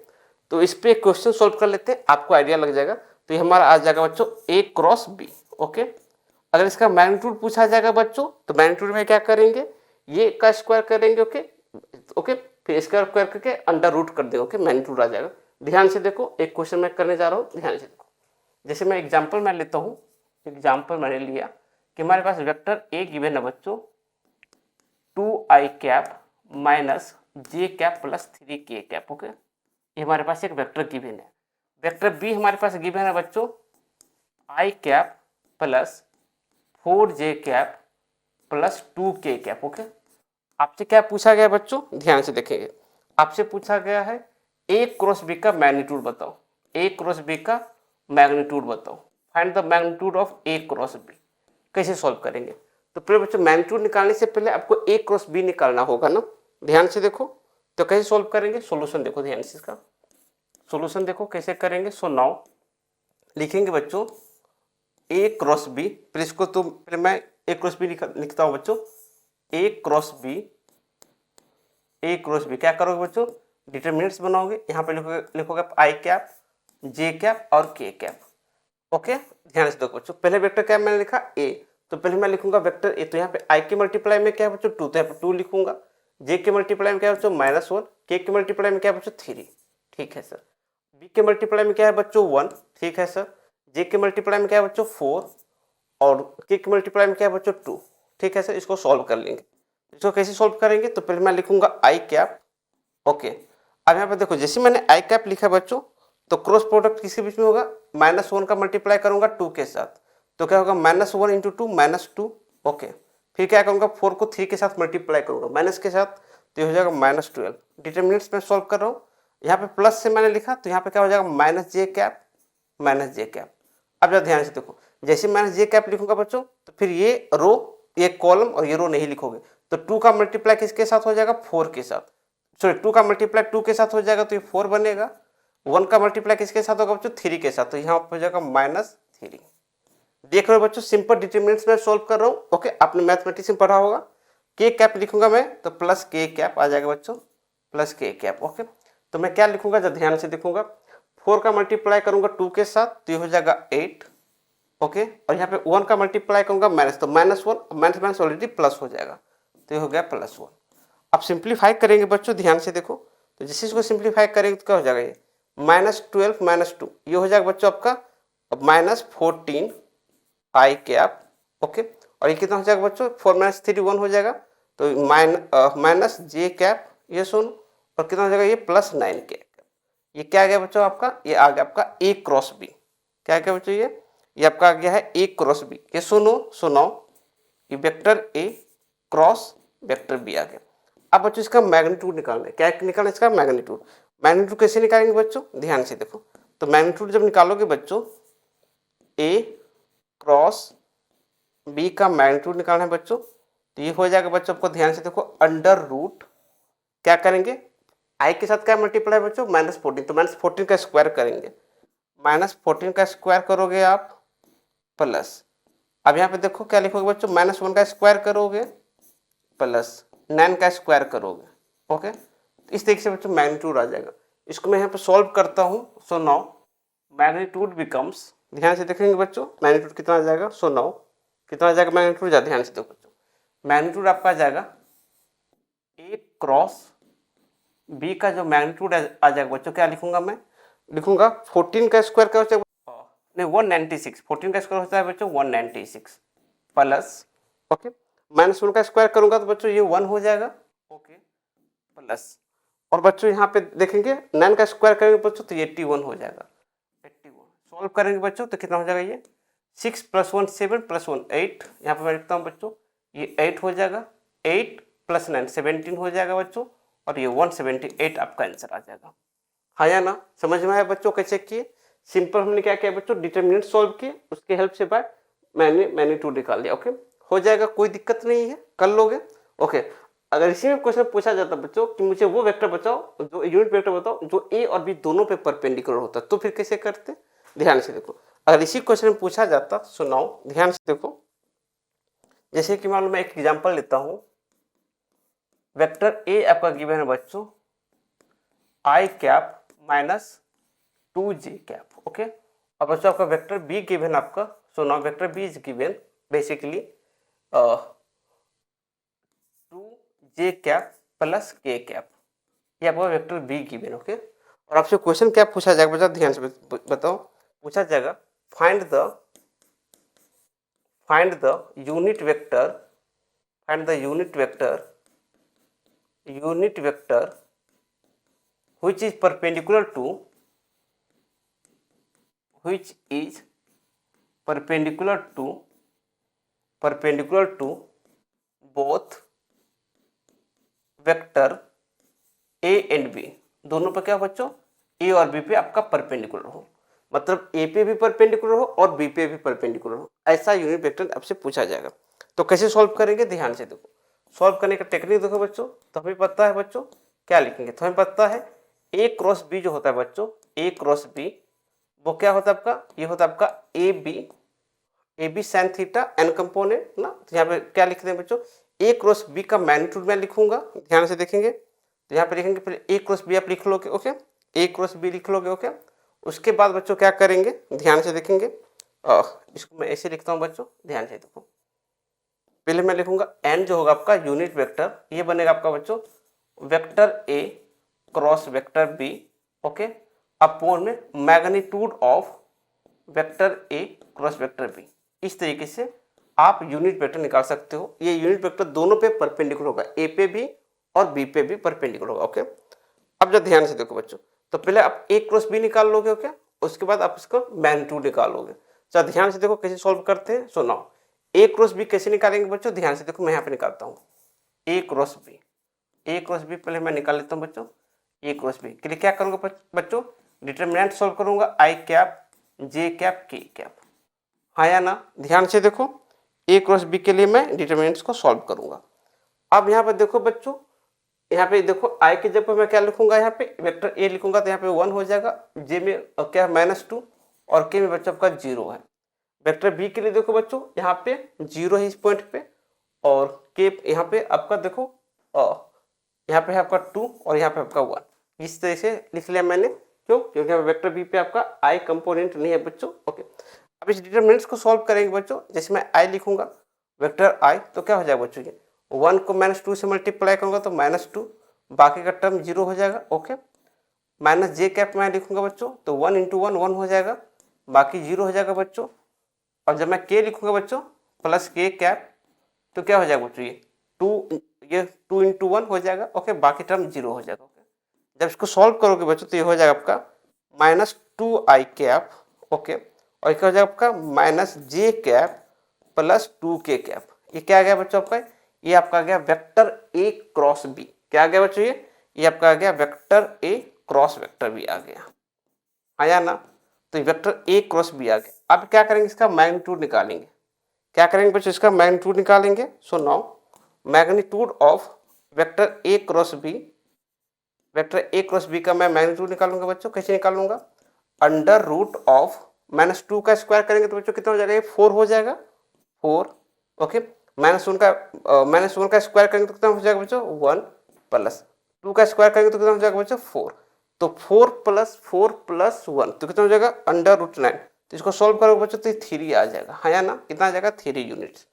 तो इस पे क्वेश्चन सोल्व कर लेते हैं, आपको आइडिया लग जाएगा। तो ये हमारा आ जाएगा बच्चों ए क्रॉस बी। ओके, अगर इसका मैग्नीट्यूड पूछा जाएगा बच्चों तो मैग्नीट्यूड में क्या करेंगे, ये का स्क्वायर करेंगे। ओके ओके, फिर स्क्वायर स्क्वायर करके अंडर रूट कर देंगे। ओके, मैग्नीट्यूड आ जाएगा। ध्यान से देखो, एक क्वेश्चन मैं करने जा रहा हूँ, ध्यान से देखो। जैसे मैं एग्जाम्पल मैं लेता हूँ, एग्जाम्पल मैंने लिया कि हमारे पास वेक्टर ए गिवन है बच्चों 2i cap minus J cap plus 3k cap. Okay, ये हमारे पास एक वेक्टर गिवन है। वेक्टर बी हमारे पास गिवन है बच्चों i cap plus 4j cap plus 2k cap. Okay, आपसे क्या पूछा गया बच्चों, ध्यान से देखेंगे। आपसे पूछा गया है ए क्रॉस बी का मैग्नीट्यूड बताओ, ए क्रॉस बी का मैग्नीट्यूड बताओ, find the magnitude of A cross B. कैसे सॉल्व करेंगे, तो पहले बच्चों मैग्नीट्यूड निकालने से पहले आपको ए क्रॉस बी निकालना होगा ना। ध्यान से देखो, तो कैसे सॉल्व करेंगे, सॉल्यूशन देखो ध्यान से, इसका सॉल्यूशन देखो कैसे करेंगे। सो नाउ लिखेंगे बच्चों ए क्रॉस बी, फिर इसको तो पहले मैं ए क्रॉस बी लिखता हूँ बच्चों। A cross B, A cross B क्या करोगे बच्चों, डिटरमिनेंट्स बनाओगे। यहाँ पे लिखोगे आई कैप, जे कैप और के कैप। ओके, ध्यान से देखो बच्चों, पहले वेक्टर क्या मैंने लिखा ए, तो पहले मैं लिखूंगा वेक्टर ए। तो यहाँ पे आई के मल्टीप्लाई में क्या है बच्चों 2, तो यहाँ पे 2 लिखूंगा। जे के मल्टीप्लाई में क्या है बच्चों -1, के के मल्टीप्लाई में क्या है बच्चों 3, ठीक है सर। बी के मल्टीप्लाई में क्या है बच्चों 1, ठीक है सर। जे के मल्टीप्लाई में क्या है बच्चों 4 और के के मल्टीप्लाई में क्या है बच्चों 2, ठीक है सर। इसको सॉल्व कर लेंगे। इसको कैसे सॉल्व करेंगे, तो पहले मैं लिखूंगा आई कैप। ओके, अब यहाँ पे देखो, जैसे मैंने आई कैप लिखा बच्चों, तो क्रॉस प्रोडक्ट किसके बीच में होगा, -1 का मल्टीप्लाई करूंगा 2 के साथ, तो क्या होगा -1 इंटू 2 -2। ओके, फिर क्या करूंगा 4 को 3 के साथ मल्टीप्लाई करूंगा माइनस के साथ, तो ये हो जाएगा -12। डिटरमिनेंट्स में सॉल्व कर रहा हूँ, यहाँ पे प्लस से मैंने लिखा, तो यहाँ पे क्या हो जाएगा -j कैप -j कैप। अब जरा ध्यान से देखो, जैसे -j कैप लिखूंगा बच्चों, तो फिर ये रो, ये कॉलम और ये रो नहीं लिखोगे, तो 2 का मल्टीप्लाई किसके साथ हो जाएगा 4 के साथ, सॉरी 2 का मल्टीप्लाई 2 के साथ हो जाएगा, तो ये 4 बनेगा। 1 का मल्टीप्लाई किसके साथ होगा बच्चों 3 के साथ, तो यहाँ हो जाएगा -3। देख रहे हो बच्चों, सिंपल डिटरमिनेंट्स में सॉल्व कर रहा हूँ। ओके, आपने मैथमेटिक्स में पढ़ा होगा। के कैप लिखूंगा मैं, तो प्लस के कैप आ जाएगा बच्चों, प्लस के कैप। ओके, तो मैं क्या लिखूंगा जब ध्यान से देखूंगा, 4 का मल्टीप्लाई करूंगा 2 के साथ, तो ये हो जाएगा 8। ओके, और यहाँ पे 1 का मल्टीप्लाई करूंगा माइनस, तो -1 माइनस ऑलरेडी प्लस हो जाएगा, तो ये हो गया +1। अब सिंप्लीफाई करेंगे बच्चों, ध्यान से देखो, तो जैसे इसको सिंप्लीफाई करेंगे तो क्या हो जाएगा, ये -12 -2, ये हो जाएगा बच्चों आपका -14 आई कैप। ओके, और ये कितना हो जाएगा बच्चों 4 - 3 1 हो जाएगा, तो -j कैप, ये सुन, और कितना हो जाएगा ये +9 कैप। ये क्या आ गया बच्चों आपका, ये आ गया आपका ए क्रॉस बी। क्या क्या बच्चों, ये आपका आ गया है ए क्रॉस बी। ये सुनो ये vector A cross vector B आ गया। अब बच्चों इसका मैग्नीट्यूड निकालना है। क्या निकालना है इसका मैग्नीट्यूड। मैग्नीट्यूड कैसे निकालेंगे बच्चों, ध्यान से देखो, तो मैग्नीट्यूड जब निकालोगे बच्चों, ए क्रॉस बी का मैग्नीट्यूड निकालना है बच्चों, तो ये हो जाएगा बच्चों आपको, ध्यान से देखो, अंडर रूट, क्या करेंगे आई के साथ क्या मल्टीप्लाई बच्चों -14, तो -14 का स्क्वायर करेंगे, -14 का स्क्वायर करोगे आप प्लस, अब यहाँ पे देखो क्या लिखोगे बच्चों, -1 का स्क्वायर करोगे प्लस 9 का स्क्वायर करोगे। ओके, इस तरीके से बच्चों मैग्नीट्यूड आ जाएगा। इसको मैं यहाँ पे सॉल्व करता हूँ। सो नाउ मैग्नीट्यूड बिकम्स, ध्यान से देखेंगे बच्चों मैग्नीट्यूड कितना आ जाएगा। सो नाउ कितना आ जाएगा मैग्नीट्यूड, ध्यान से देखो बच्चों, मैग्नीट्यूड आपका आ जाएगा ए क्रॉस बी का जो मैग्नीट्यूड आ जाएगा बच्चों, क्या लिखूंगा मैं, लिखूंगा 14 का स्क्वायर क्या हो जाएगा, नहीं 196, 14 का स्क्वायर होता है बच्चों 196 प्लस, ओके, -1 का स्क्वायर करूंगा तो बच्चों ये 1 हो जाएगा। ओके, प्लस, और बच्चों यहाँ पे देखेंगे 9 का स्क्वायर करेंगे बच्चों तो 81 हो जाएगा। 81 सॉल्व करेंगे बच्चों तो कितना हो जाएगा, ये 6 + 1 7 + 1 8, यहाँ पे मैं लिखता हूँ बच्चों, ये 8 हो जाएगा, 8 + 9 17 हो जाएगा बच्चों, और ये 178 आपका आंसर आ जाएगा। हाँ या ना, समझ में आया बच्चों कैसे किए। सिंपल हमने क्या किया बच्चों, डिटरमिनेंट सॉल्व किए, उसके हेल्प से बाय मैंने मैग्नीट्यूड निकाल लिया। ओके, हो जाएगा, कोई दिक्कत नहीं है, कर लोगे। ओके, अगर इसी में क्वेश्चन पूछा जाता बच्चों कि मुझे वो वेक्टर बताओ, जो यूनिट वेक्टर बताओ जो ए और बी दोनों पे परपेंडिकुलर होता, तो फिर कैसे करते, ध्यान से देखो। अगर इसी क्वेश्चन में पूछा जाता, सुनाओ ध्यान से देखो, जैसे कि मान लो मैं एक एग्जांपल लेता हूं, वेक्टर ए आपका गिवन है बच्चों I cap minus 2j cap. Okay, अब बच्चों आपका वेक्टर बी गिवन आपका, so now vector B is given basically 2j cap plus k cap, ये आपका वेक्टर बी गिवन। ओके, और आपसे क्वेश्चन क्या पूछा जाएगा बच्चों, ध्यान से बताओ, पूछा जाएगा find the unit vector, find the unit vector which is perpendicular to both vector a and b, दोनों पे क्या बच्चों, a और b पे आपका परपेंडिकुलर हो, मतलब a पे भी परपेंडिकुलर हो और b पे भी परपेंडिकुलर हो, ऐसा यूनिट वेक्टर आपसे पूछा जाएगा। तो कैसे सॉल्व करेंगे, ध्यान से देखो, सॉल्व करने का टेक्निक देखो बच्चों। तो हमें पता है बच्चों क्या लिखेंगे, तो हमें पता है a क्रॉस b जो होता है बच्चों, a क्रॉस b वो क्या होता है आपका, ये होता है आपका A B sine theta N component ना। तो यहाँ पे क्या लिखते हैं बच्चों, ए क्रॉस बी का मैग्नीट्यूड मैं लिखूंगा, ध्यान से देखेंगे। तो यहाँ पे लिखेंगे पहले ए क्रॉस बी आप लिख लोगे, ओके, ए क्रॉस बी लिख लोगे, ओके। उसके बाद बच्चों क्या करेंगे, ध्यान से देखेंगे, इसको मैं ऐसे लिखता हूँ बच्चों, ध्यान से देखो। पहले मैं लिखूंगा एन जो होगा आपका यूनिट वेक्टर, ये बनेगा आपका बच्चों vector A cross vector B, okay, upon में magnitude of vector A cross vector B. इस तरीके से आप यूनिट वेक्टर निकाल सकते हो। ये यूनिट वेक्टर दोनों पे परपेंडिकुलर होगा, ए पे भी और बी पे भी परपेंडिकुलर होगा, ओके। अब जब ध्यान से देखो बच्चों, तो पहले आप ए क्रॉस बी निकाल लोगे, ओके, उसके बाद आप इसका मैग्नीट्यूड निकालोगे। चलो ध्यान से देखो कैसे सॉल्व करते हैं, सुनाओ। ए क्रॉस बी कैसे निकालेंगे बच्चों, ध्यान से देखो, मैं यहाँ पे निकालता हूँ ए क्रॉस बी, पहले मैं निकाल लेता हूँ बच्चों। ए क्रॉस बी के लिए क्या करूंगा बच्चों, डिटरमिनेंट सॉल्व करूंगा, आई कैप जे कैप के कैप, हाँ या ना। ध्यान से देखो, ए क्रॉस बी के लिए मैं डिटरमिनेंट्स को सॉल्व करूंगा। अब यहाँ पे देखो बच्चों, यहाँ पे देखो आई की जगह मैं क्या लिखूंगा, यहाँ पे वेक्टर ए लिखूंगा तो यहाँ पे 1 हो जाएगा, जे में क्या -2 और के में बच्चों आपका 0 है। वेक्टर बी के लिए देखो बच्चों, यहाँ पे 0 है इस पॉइंट पे, और के यहाँ पे आपका देखो यहाँ पे है आपका 2 और यहाँ पे आपका 1, इस तरह से लिख लिया मैंने, क्यों, क्योंकि वेक्टर बी पे आपका आई कंपोनेंट नहीं है बच्चों, ओके। अब इस डिटरमिनेंट्स को सॉल्व करेंगे बच्चों, जैसे मैं आई लिखूंगा वेक्टर आई, तो क्या हो जाएगा बच्चों, ये 1 को -2 से मल्टीप्लाई करूंगा तो -2, बाकी का टर्म 0 हो जाएगा, ओके। माइनस जे कैप मैं लिखूंगा बच्चों, तो 1 × 1 1 हो जाएगा, बाकी 0 हो जाएगा बच्चों। और जब मैं के लिखूंगा बच्चों प्लस के कैप, तो क्या हो जाएगा बच्चों, ये 2 × 1 हो जाएगा, ओके, बाकी टर्म 0 हो जाएगा, ओके। जब इसको सॉल्व करोगे बच्चों तो ये हो जाएगा आपका -2i कैप, ओके, और क्या हो जाएगा आपका -j cap plus 2k cap. ये क्या आ गया बच्चों आपका, ये आपका आ गया वेक्टर a क्रॉस b, क्या आ गया बच्चों, ये आपका आ गया vector a cross vector b आ गया, आया ना। तो वेक्टर a क्रॉस b आ गया। अब क्या करेंगे, इसका मैग्नीट्यूड निकालेंगे। क्या करेंगे बच्चों, इसका मैग्नीट्यूड निकालेंगे। सो now magnitude of vector a cross b, vector a cross b का मैं मैग्नीट्यूड निकालूंगा बच्चों, कैसे निकालूंगा, अंडर रूट ऑफ -2 का स्क्वायर करेंगे तो बच्चों कितना हो जाएगा, 4 हो जाएगा, 4, ओके। -1 का स्क्वायर करेंगे तो कितना हो जाएगा बच्चों, 1, प्लस 2 का स्क्वायर करेंगे तो कितना हो जाएगा बच्चों, 4, तो 4 + 1 तो कितना हो जाएगा, √9। तो इसको सॉल्व करोगे बच्चों तो 3 आ जाएगा, हाँ या ना, कितना आ जाएगा, 3 यूनिट्स।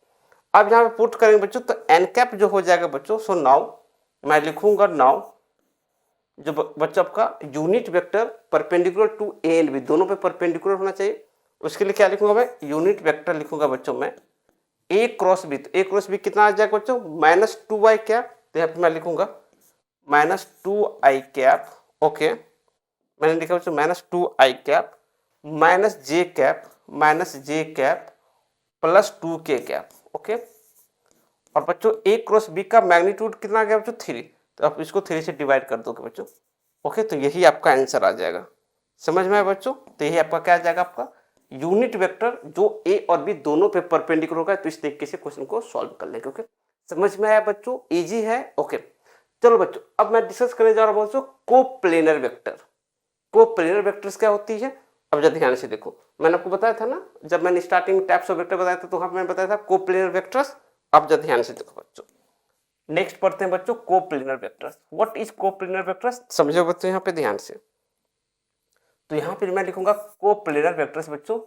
अब यहाँ पे पुट करेंगे बच्चों तो एन कैप जो हो जाएगा बच्चों, सो नाउ मैं लिखूंगा, नाउ जो बच्चों आपका unit vector perpendicular to A and B, दोनों पे परपेंडिकुलर होना चाहिए। उसके लिए क्या लिखूंगा मैं, यूनिट वेक्टर लिखूंगा बच्चों मैं ए क्रॉस बी, तो ए क्रॉस बी कितना आ जाएगा बच्चों, -2i कैप, तो यहाँ पे मैं लिखूंगा -2i कैप, ओके, मैंने लिखा बच्चों -2i cap -j cap plus 2k cap, okay. और बच्चों ए क्रॉस बी का मैग्नीट्यूड कितना आ गया बच्चों, 3, तो आप इसको 3 से डिवाइड कर दोगे बच्चों, ओके। तो यही आपका आंसर आ जाएगा, समझ में आया बच्चों। तो यही आपका क्या आ जाएगा, आपका यूनिट वेक्टर जो ए और बी दोनों पे परपेंडिकुलर होगा। तो इस तरीके से क्वेश्चन को सॉल्व कर लेंगे, ओके। समझ में आया बच्चों, इजी है, ओके। चलो बच्चों, अब मैं डिस्कस करने जा रहा हूँ बच्चों कोप्लेनर वेक्टर। कोप्लेनर वेक्टर्स क्या होती है, अब जब ध्यान से देखो, मैंने आपको बताया था ना, जब मैंने स्टार्टिंग टाइप्स ऑफ वेक्टर बताया था तो वहां मैंने बताया था कोप्लेनर वेक्टर्स। अब जब ध्यान से देखो बच्चों, नेक्स्ट पढ़ते हैं बच्चों coplanar vectors. What is coplanar vectors, समझो बच्चों यहाँ पे ध्यान से। तो यहाँ पे मैं लिखूंगा कोप्लेनर वेक्टर्स बच्चों,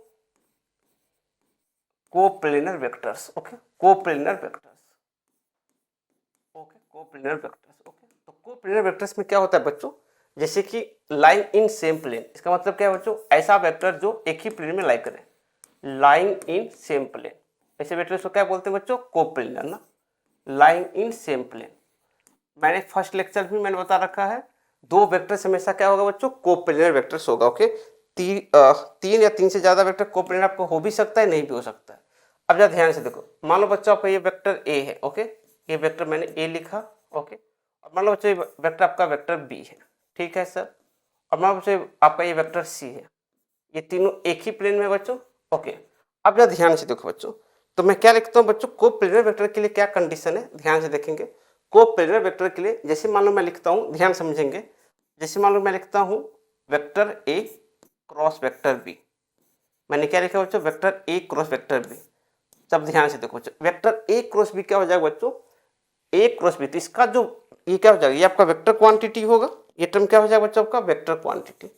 coplanar vectors, okay, coplanar vectors, okay, coplanar vectors, okay. तो कोप्लेनर वेक्टर्स में क्या होता है बच्चों, जैसे कि लाइंग इन सेम प्लेन, इसका मतलब क्या है बच्चों, ऐसा वेक्टर जो एक ही प्लेन में लाई करे, लाइंग इन सेम प्लेन, ऐसे वेक्टर्स को क्या बोलते हैं बच्चों, कोप्लेनर ना, लाइंग इन सेम प्लेन। मैंने फर्स्ट लेक्चर में मैंने बता रखा है, दो वेक्टर्स हमेशा क्या होगा बच्चों, कोप्लेनर वेक्टर्स होगा, ओके। तीन या तीन से ज्यादा वेक्टर कोप्लेनर आपको हो भी सकता है, नहीं भी हो सकता है। अब जरा ध्यान से देखो, मान लो बच्चों आपका ये वेक्टर ए है, ओके, ये वेक्टर मैंने ए लिखा, ओके। और मान लो बच्चों ये वेक्टर आपका वेक्टर बी है, ठीक है सर। और मान लो बच्चों आपका ये वेक्टर सी है, ये तीनों एक ही प्लेन में बच्चों, ओके। अब जरा ध्यान से देखो बच्चों, तो मैं क्या लिखता हूँ बच्चों, कोप्लेनर वेक्टर के लिए क्या कंडीशन है, ध्यान से देखेंगे। कोप्लेनर वेक्टर के लिए जैसे मान लो मैं लिखता हूँ, ध्यान समझेंगे, जैसे मान लो मैं लिखता हूँ vector A cross vector B, मैंने क्या लिखा बच्चों, vector A cross vector B. तब ध्यान से देखो बच्चों, वेक्टर ए क्रॉस बी क्या हो जाएगा बच्चों, ए क्रॉस बी, तो इसका जो ये क्या हो जाएगा, ये आपका वेक्टर क्वांटिटी होगा, ये टर्म क्या हो जाएगा बच्चों आपका वेक्टर क्वांटिटी,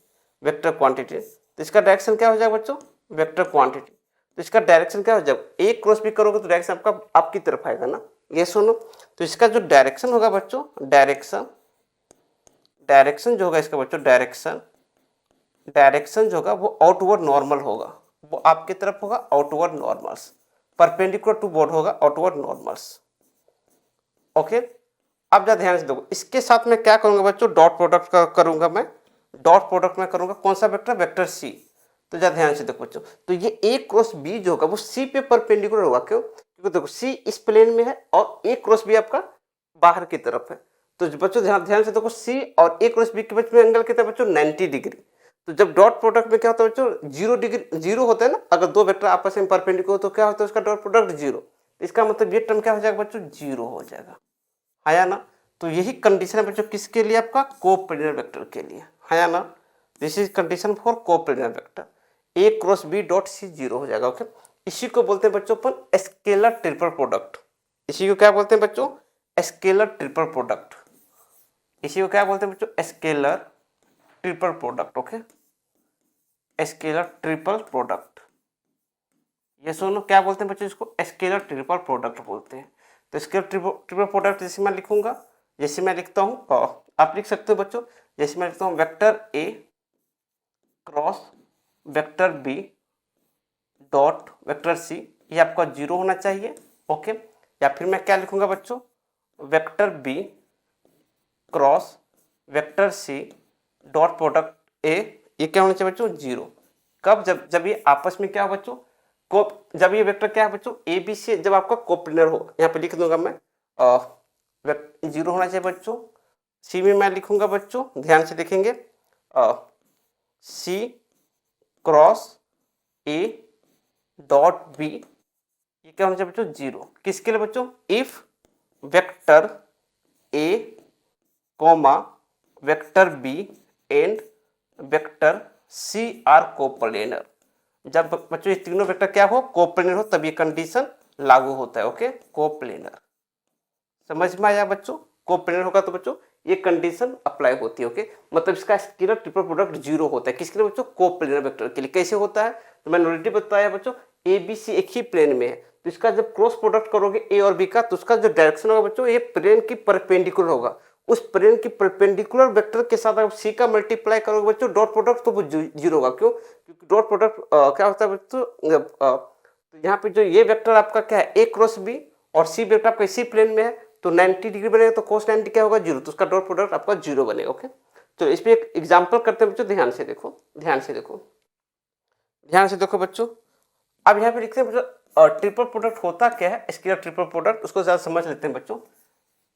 वेक्टर क्वांटिटी। तो इसका डायरेक्शन क्या हो जाएगा बच्चों, वेक्टर क्वांटिटी। तो इसका डायरेक्शन क्या हो जाएगा, ए क्रॉस बी करोगे तो डायरेक्शन आपका आपकी तरफ आएगा ना, ये सुनो। तो इसका जो डायरेक्शन होगा बच्चों, डायरेक्शन, डायरेक्शन जो होगा इसका बच्चों, डायरेक्शन, डायरेक्शन जो होगा वो आउटवर्ड नॉर्मल होगा, वो आपकी तरफ होगा outward normals, perpendicular to board होगा आउटवर्ड नॉर्मल्स, ओके। अब जरा ध्यान से देखो, इसके साथ में क्या करूंगा बच्चों, डॉट प्रोडक्ट करूंगा मैं, डॉट प्रोडक्ट में करूंगा कौन सा वेक्टर, वेक्टर सी। तो जरा ध्यान से देखो बच्चों, तो ये ए क्रॉस बी जो होगा वो सी पे परपेंडिकुलर होगा, क्यों, क्योंकि देखो सी इस प्लेन में है और ए क्रॉस बी आपका बाहर की तरफ है। तो बच्चों ध्यान से देखो, सी और ए क्रॉस बी के बीच में एंगल कितना बच्चों, 90 डिग्री। तो जब डॉट प्रोडक्ट में क्या होता है बच्चों, 0 डिग्री, 0 होता है ना, अगर दो वेक्टर आपस में परपेंडिकुलर हो तो क्या होता है उसका डॉट प्रोडक्ट 0। इसका मतलब ये टर्म क्या हो जाएगा बच्चों, 0 हो जाएगा, आया ना। तो यही कंडीशन है बच्चों किसके लिए, आपका कोप्लेनर वेक्टर के लिए, आया ना। This is condition for coplanar vector, A cross B dot C 0 हो जाएगा, ओके। इसी को बोलते हैं बच्चों अपन स्केलर ट्रिपल प्रोडक्ट, इसी को क्या बोलते हैं बच्चों, स्केलर ट्रिपल प्रोडक्ट, इसी को क्या बोलते हैं बच्चों, scalar triple product, okay, scalar triple product. ये सुनो क्या बोलते हैं बच्चों, इसको स्केलर ट्रिपल प्रोडक्ट बोलते हैं। तो स्केलर ट्रिपल प्रोडक्ट जैसे मैं लिखूंगा, जैसे मैं लिखता हूं, आप लिख सकते हो बच्चों, जैसे मैं लिखता हूं vector A cross vector B dot vector C, ये आपका 0 होना चाहिए, ओके। या फिर मैं क्या लिखूंगा बच्चों, vector B cross vector C dot product A, ये क्या होना चाहिए बच्चों, 0। कब, जब ये आपस में क्या हो बच्चों, जब ये वेक्टर क्या है बच्चों, ए बी सी जब आपका कोप्लेनर हो, यहाँ पे लिख दूंगा मैं 0 होना चाहिए बच्चों। सी में मैं लिखूंगा बच्चों, ध्यान से देखेंगे, C cross A dot B, ये क्या होना चाहिए बच्चों, 0। किसके लिए बच्चों, if vector A comma vector B and vector C are coplanar. जब बच्चों ये तीनों वेक्टर क्या हो, कोप्लेनर हो, तब ये कंडीशन लागू होता है, ओके, कोप्लेनर। समझ में आया बच्चों, कोप्लेनर होगा तो बच्चों ये कंडीशन अप्लाई होती है, ओके। मतलब इसका स्केलर ट्रिपल प्रोडक्ट 0 होता है, किसके लिए बच्चों, कोप्लेनर वेक्टर के लिए। कैसे होता है, तो मैंने ऑलरेडी बताया बच्चों, ए बी सी एक ही प्लेन में है, तो इसका जब क्रॉस प्रोडक्ट करोगे ए और बी का, तो उसका जो डायरेक्शन होगा बच्चों, ये प्लेन की परपेंडिकुलर होगा, उस प्लेन की परपेंडिकुलर वेक्टर के साथ अगर सी का मल्टीप्लाई करोगे बच्चों डॉट प्रोडक्ट, तो वो 0 होगा, क्यों, क्योंकि डॉट प्रोडक्ट क्या होता है बच्चों, तो यहाँ पे जो ये वेक्टर आपका क्या है, ए क्रॉस बी, और सी वेक्टर आपका इसी प्लेन में है, तो 90 डिग्री बनेगा, तो cos 90 क्या होगा, 0, तो उसका डॉट प्रोडक्ट आपका 0 बनेगा, ओके। तो इस पे एक एग्जांपल करते हैं बच्चों, ध्यान से देखो, ध्यान से देखो, ध्यान से देखो बच्चों। अब यहाँ पे लिखते हैं बच्चों ट्रिपल प्रोडक्ट होता क्या है, स्केलर ट्रिपल प्रोडक्ट, उसको ज्यादा समझ लेते हैं बच्चों।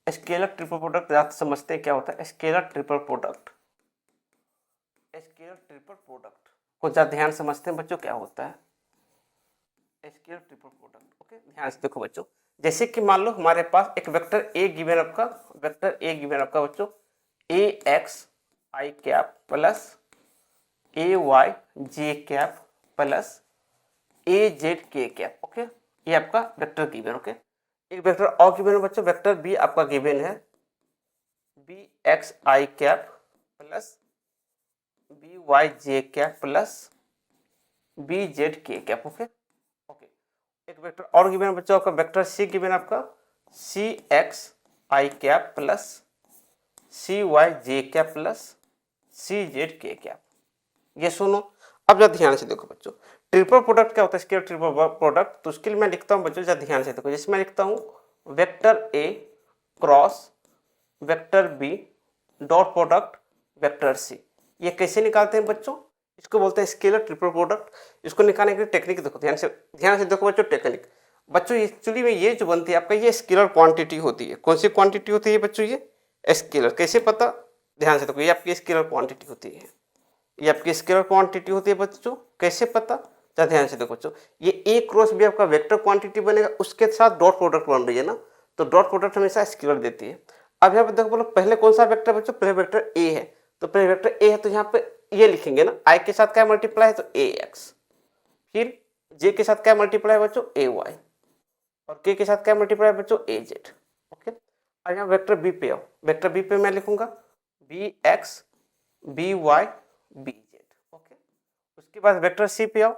स्केलर ट्रिपल प्रोडक्ट ज्यादा समझते हैं क्या होता है, scalar triple product, scalar triple product को ज्यादा ध्यान समझते हैं बच्चों, क्या होता है स्केलर ट्रिपल प्रोडक्ट, ओके। ध्यान से देखो बच्चों, जैसे कि मान लो हमारे पास एक वेक्टर ए गिवन आपका, वेक्टर ए गिवन आपका बच्चों, ए X I cap plus A Y J cap plus A Z K cap, okay. ये आपका वेक्टर गिवन, ओके। एक वेक्टर और गिवन है बच्चों, वेक्टर बी आपका गिवन है B X I cap plus B Y J cap plus B Z K cap. Okay okay, एक वेक्टर और गिवन है बच्चों आपका, वेक्टर सी गिवन आपका सी x I cap plus C Y J cap plus C Z K cap. ये सुनो, अब जरा ध्यान से देखो बच्चों, ट्रिपल प्रोडक्ट क्या होता है, स्केलर ट्रिपल प्रोडक्ट। तो उसके लिए मैं लिखता हूँ बच्चों, जरा ध्यान से देखो, जैसे मैं लिखता हूँ vector A cross vector B dot product vector C. ये कैसे निकालते हैं बच्चों, इसको बोलते हैं स्केलर ट्रिपल प्रोडक्ट। इसको निकालने के लिए टेक्निक देखो, ध्यान से देखो बच्चों टेक्निक। बच्चों एक्चुअली में ये जो बनती है आपका, ये स्केलर क्वांटिटी होती है। कौन सी क्वांटिटी होती है बच्चों, ये स्केलर। कैसे पता, ध्यान से देखो, ये आपकी स्केलर क्वांटिटी होती है, ये आपकी स्केलर क्वांटिटी होती है बच्चों। कैसे पता, जरा ध्यान से देखो बच्चों, ये ए क्रॉस बी आपका वेक्टर क्वांटिटी बनेगा, उसके साथ डॉट प्रोडक्ट बन रही है ना, तो डॉट प्रोडक्ट हमेशा स्केलर देती है। अब यहाँ पे देखो बोलो, पहले कौन सा वेक्टर बच्चों, पहले वेक्टर ए है, तो पहले वेक्टर ए है तो यहाँ पे ये लिखेंगे ना, आई के साथ क्या मल्टीप्लाई है तो ए एक्स, फिर जे के साथ क्या मल्टीप्लाई है बच्चों ए वाई, और के साथ क्या मल्टीप्लाई है बच्चों ए जेड। ओके, अब यहाँ वेक्टर बी पे आओ, वेक्टर बी पे मैं लिखूंगा B X B Y B Z. Okay, उसके बाद वेक्टर सी पे आओ,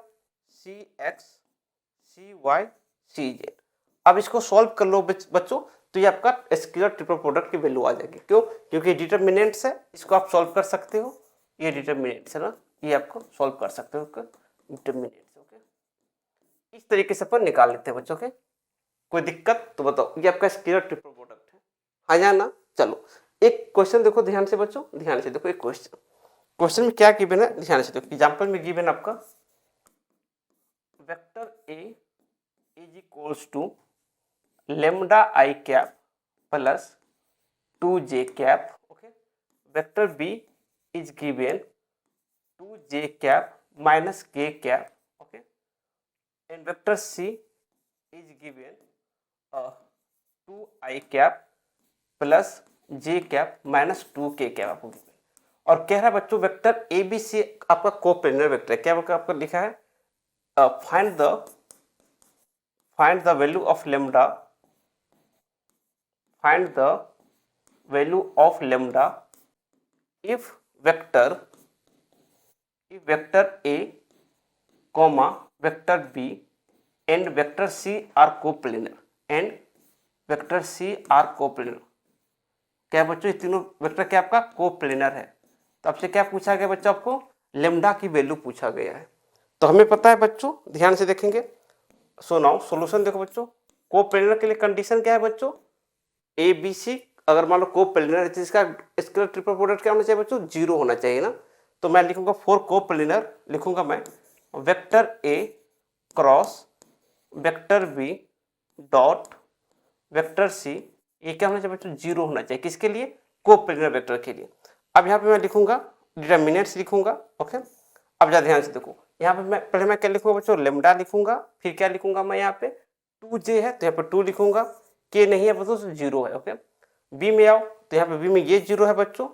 C X C Y C Z. अब इसको सॉल्व कर लो बच्चों, तो ये आपका स्केलर ट्रिपल प्रोडक्ट की वैल्यू आ जाएगी। क्यों, क्योंकि डिटरमिनेंट्स है, इसको आप सॉल्व कर सकते हो, ये डिटरमिनेंट्स है ना, ये आपको सॉल्व कर सकते हो डिटरमिनेंट्स। ओके, इस तरीके से अपन निकाल लेते हैं बच्चों के। कोई दिक्कत तो बताओ, ये आपका स्केलर ट्रिपल प्रोडक्ट है, आ जाना। चलो एक क्वेश्चन देखो ध्यान से बच्चों, ध्यान से देखो, एक क्वेश्चन में क्या गिवन है, ध्यान से देखो। एग्जांपल में गिवन आपका vector A is equals to lambda I cap plus 2j cap. Okay, vector B is given 2j cap minus k cap. Okay, and vector C is given 2i cap plus j cap minus 2k cap आपको गिवन। और कह रहा है बच्चों वेक्टर ए बी सी आपका कोप्लेनर वेक्टर है। क्या आपका लिखा है, find the value of lambda, find the value of lambda if vector A comma vector B and vector C are coplanar, and vector C are coplanar. क्या बच्चों, ये तीनों वेक्टर क्या आपका कोप्लेनर है। तो आपसे क्या पूछा गया बच्चों, आपको लेमडा की वैल्यू पूछा गया है। तो हमें पता है बच्चों, ध्यान से देखेंगे। सो नाउ सॉल्यूशन देखो बच्चों, कोप्लेनर के लिए कंडीशन क्या है बच्चों, ए बी सी अगर मान लो कोप्लेनर है, जिसका स्केलर ट्रिपल प्रोडक्ट क्या होना चाहिए बच्चों, 0 होना चाहिए ना। तो मैं लिखूंगा फॉर कोप्लेनर, लिखूंगा मैं vector A cross vector B dot vector C, ये क्या होना चाहिए बच्चों, 0 होना चाहिए। किसके लिए, कोप्लेनर वेक्टर के लिए। अब यहाँ पे मैं लिखूंगा डिटरमिनेंट्स लिखूंगा। ओके, अब ज़रा ध्यान से देखो, यहाँ पे पहले मैं क्या लिखूंगा बच्चों, लेमडा लिखूंगा, फिर क्या लिखूंगा मैं यहाँ पे 2j है तो यहाँ पे 2 लिखूंगा, के नहीं है बच्चों 0 है। ओके, बी में आओ तो यहाँ पे बी में ये 0 है बच्चों,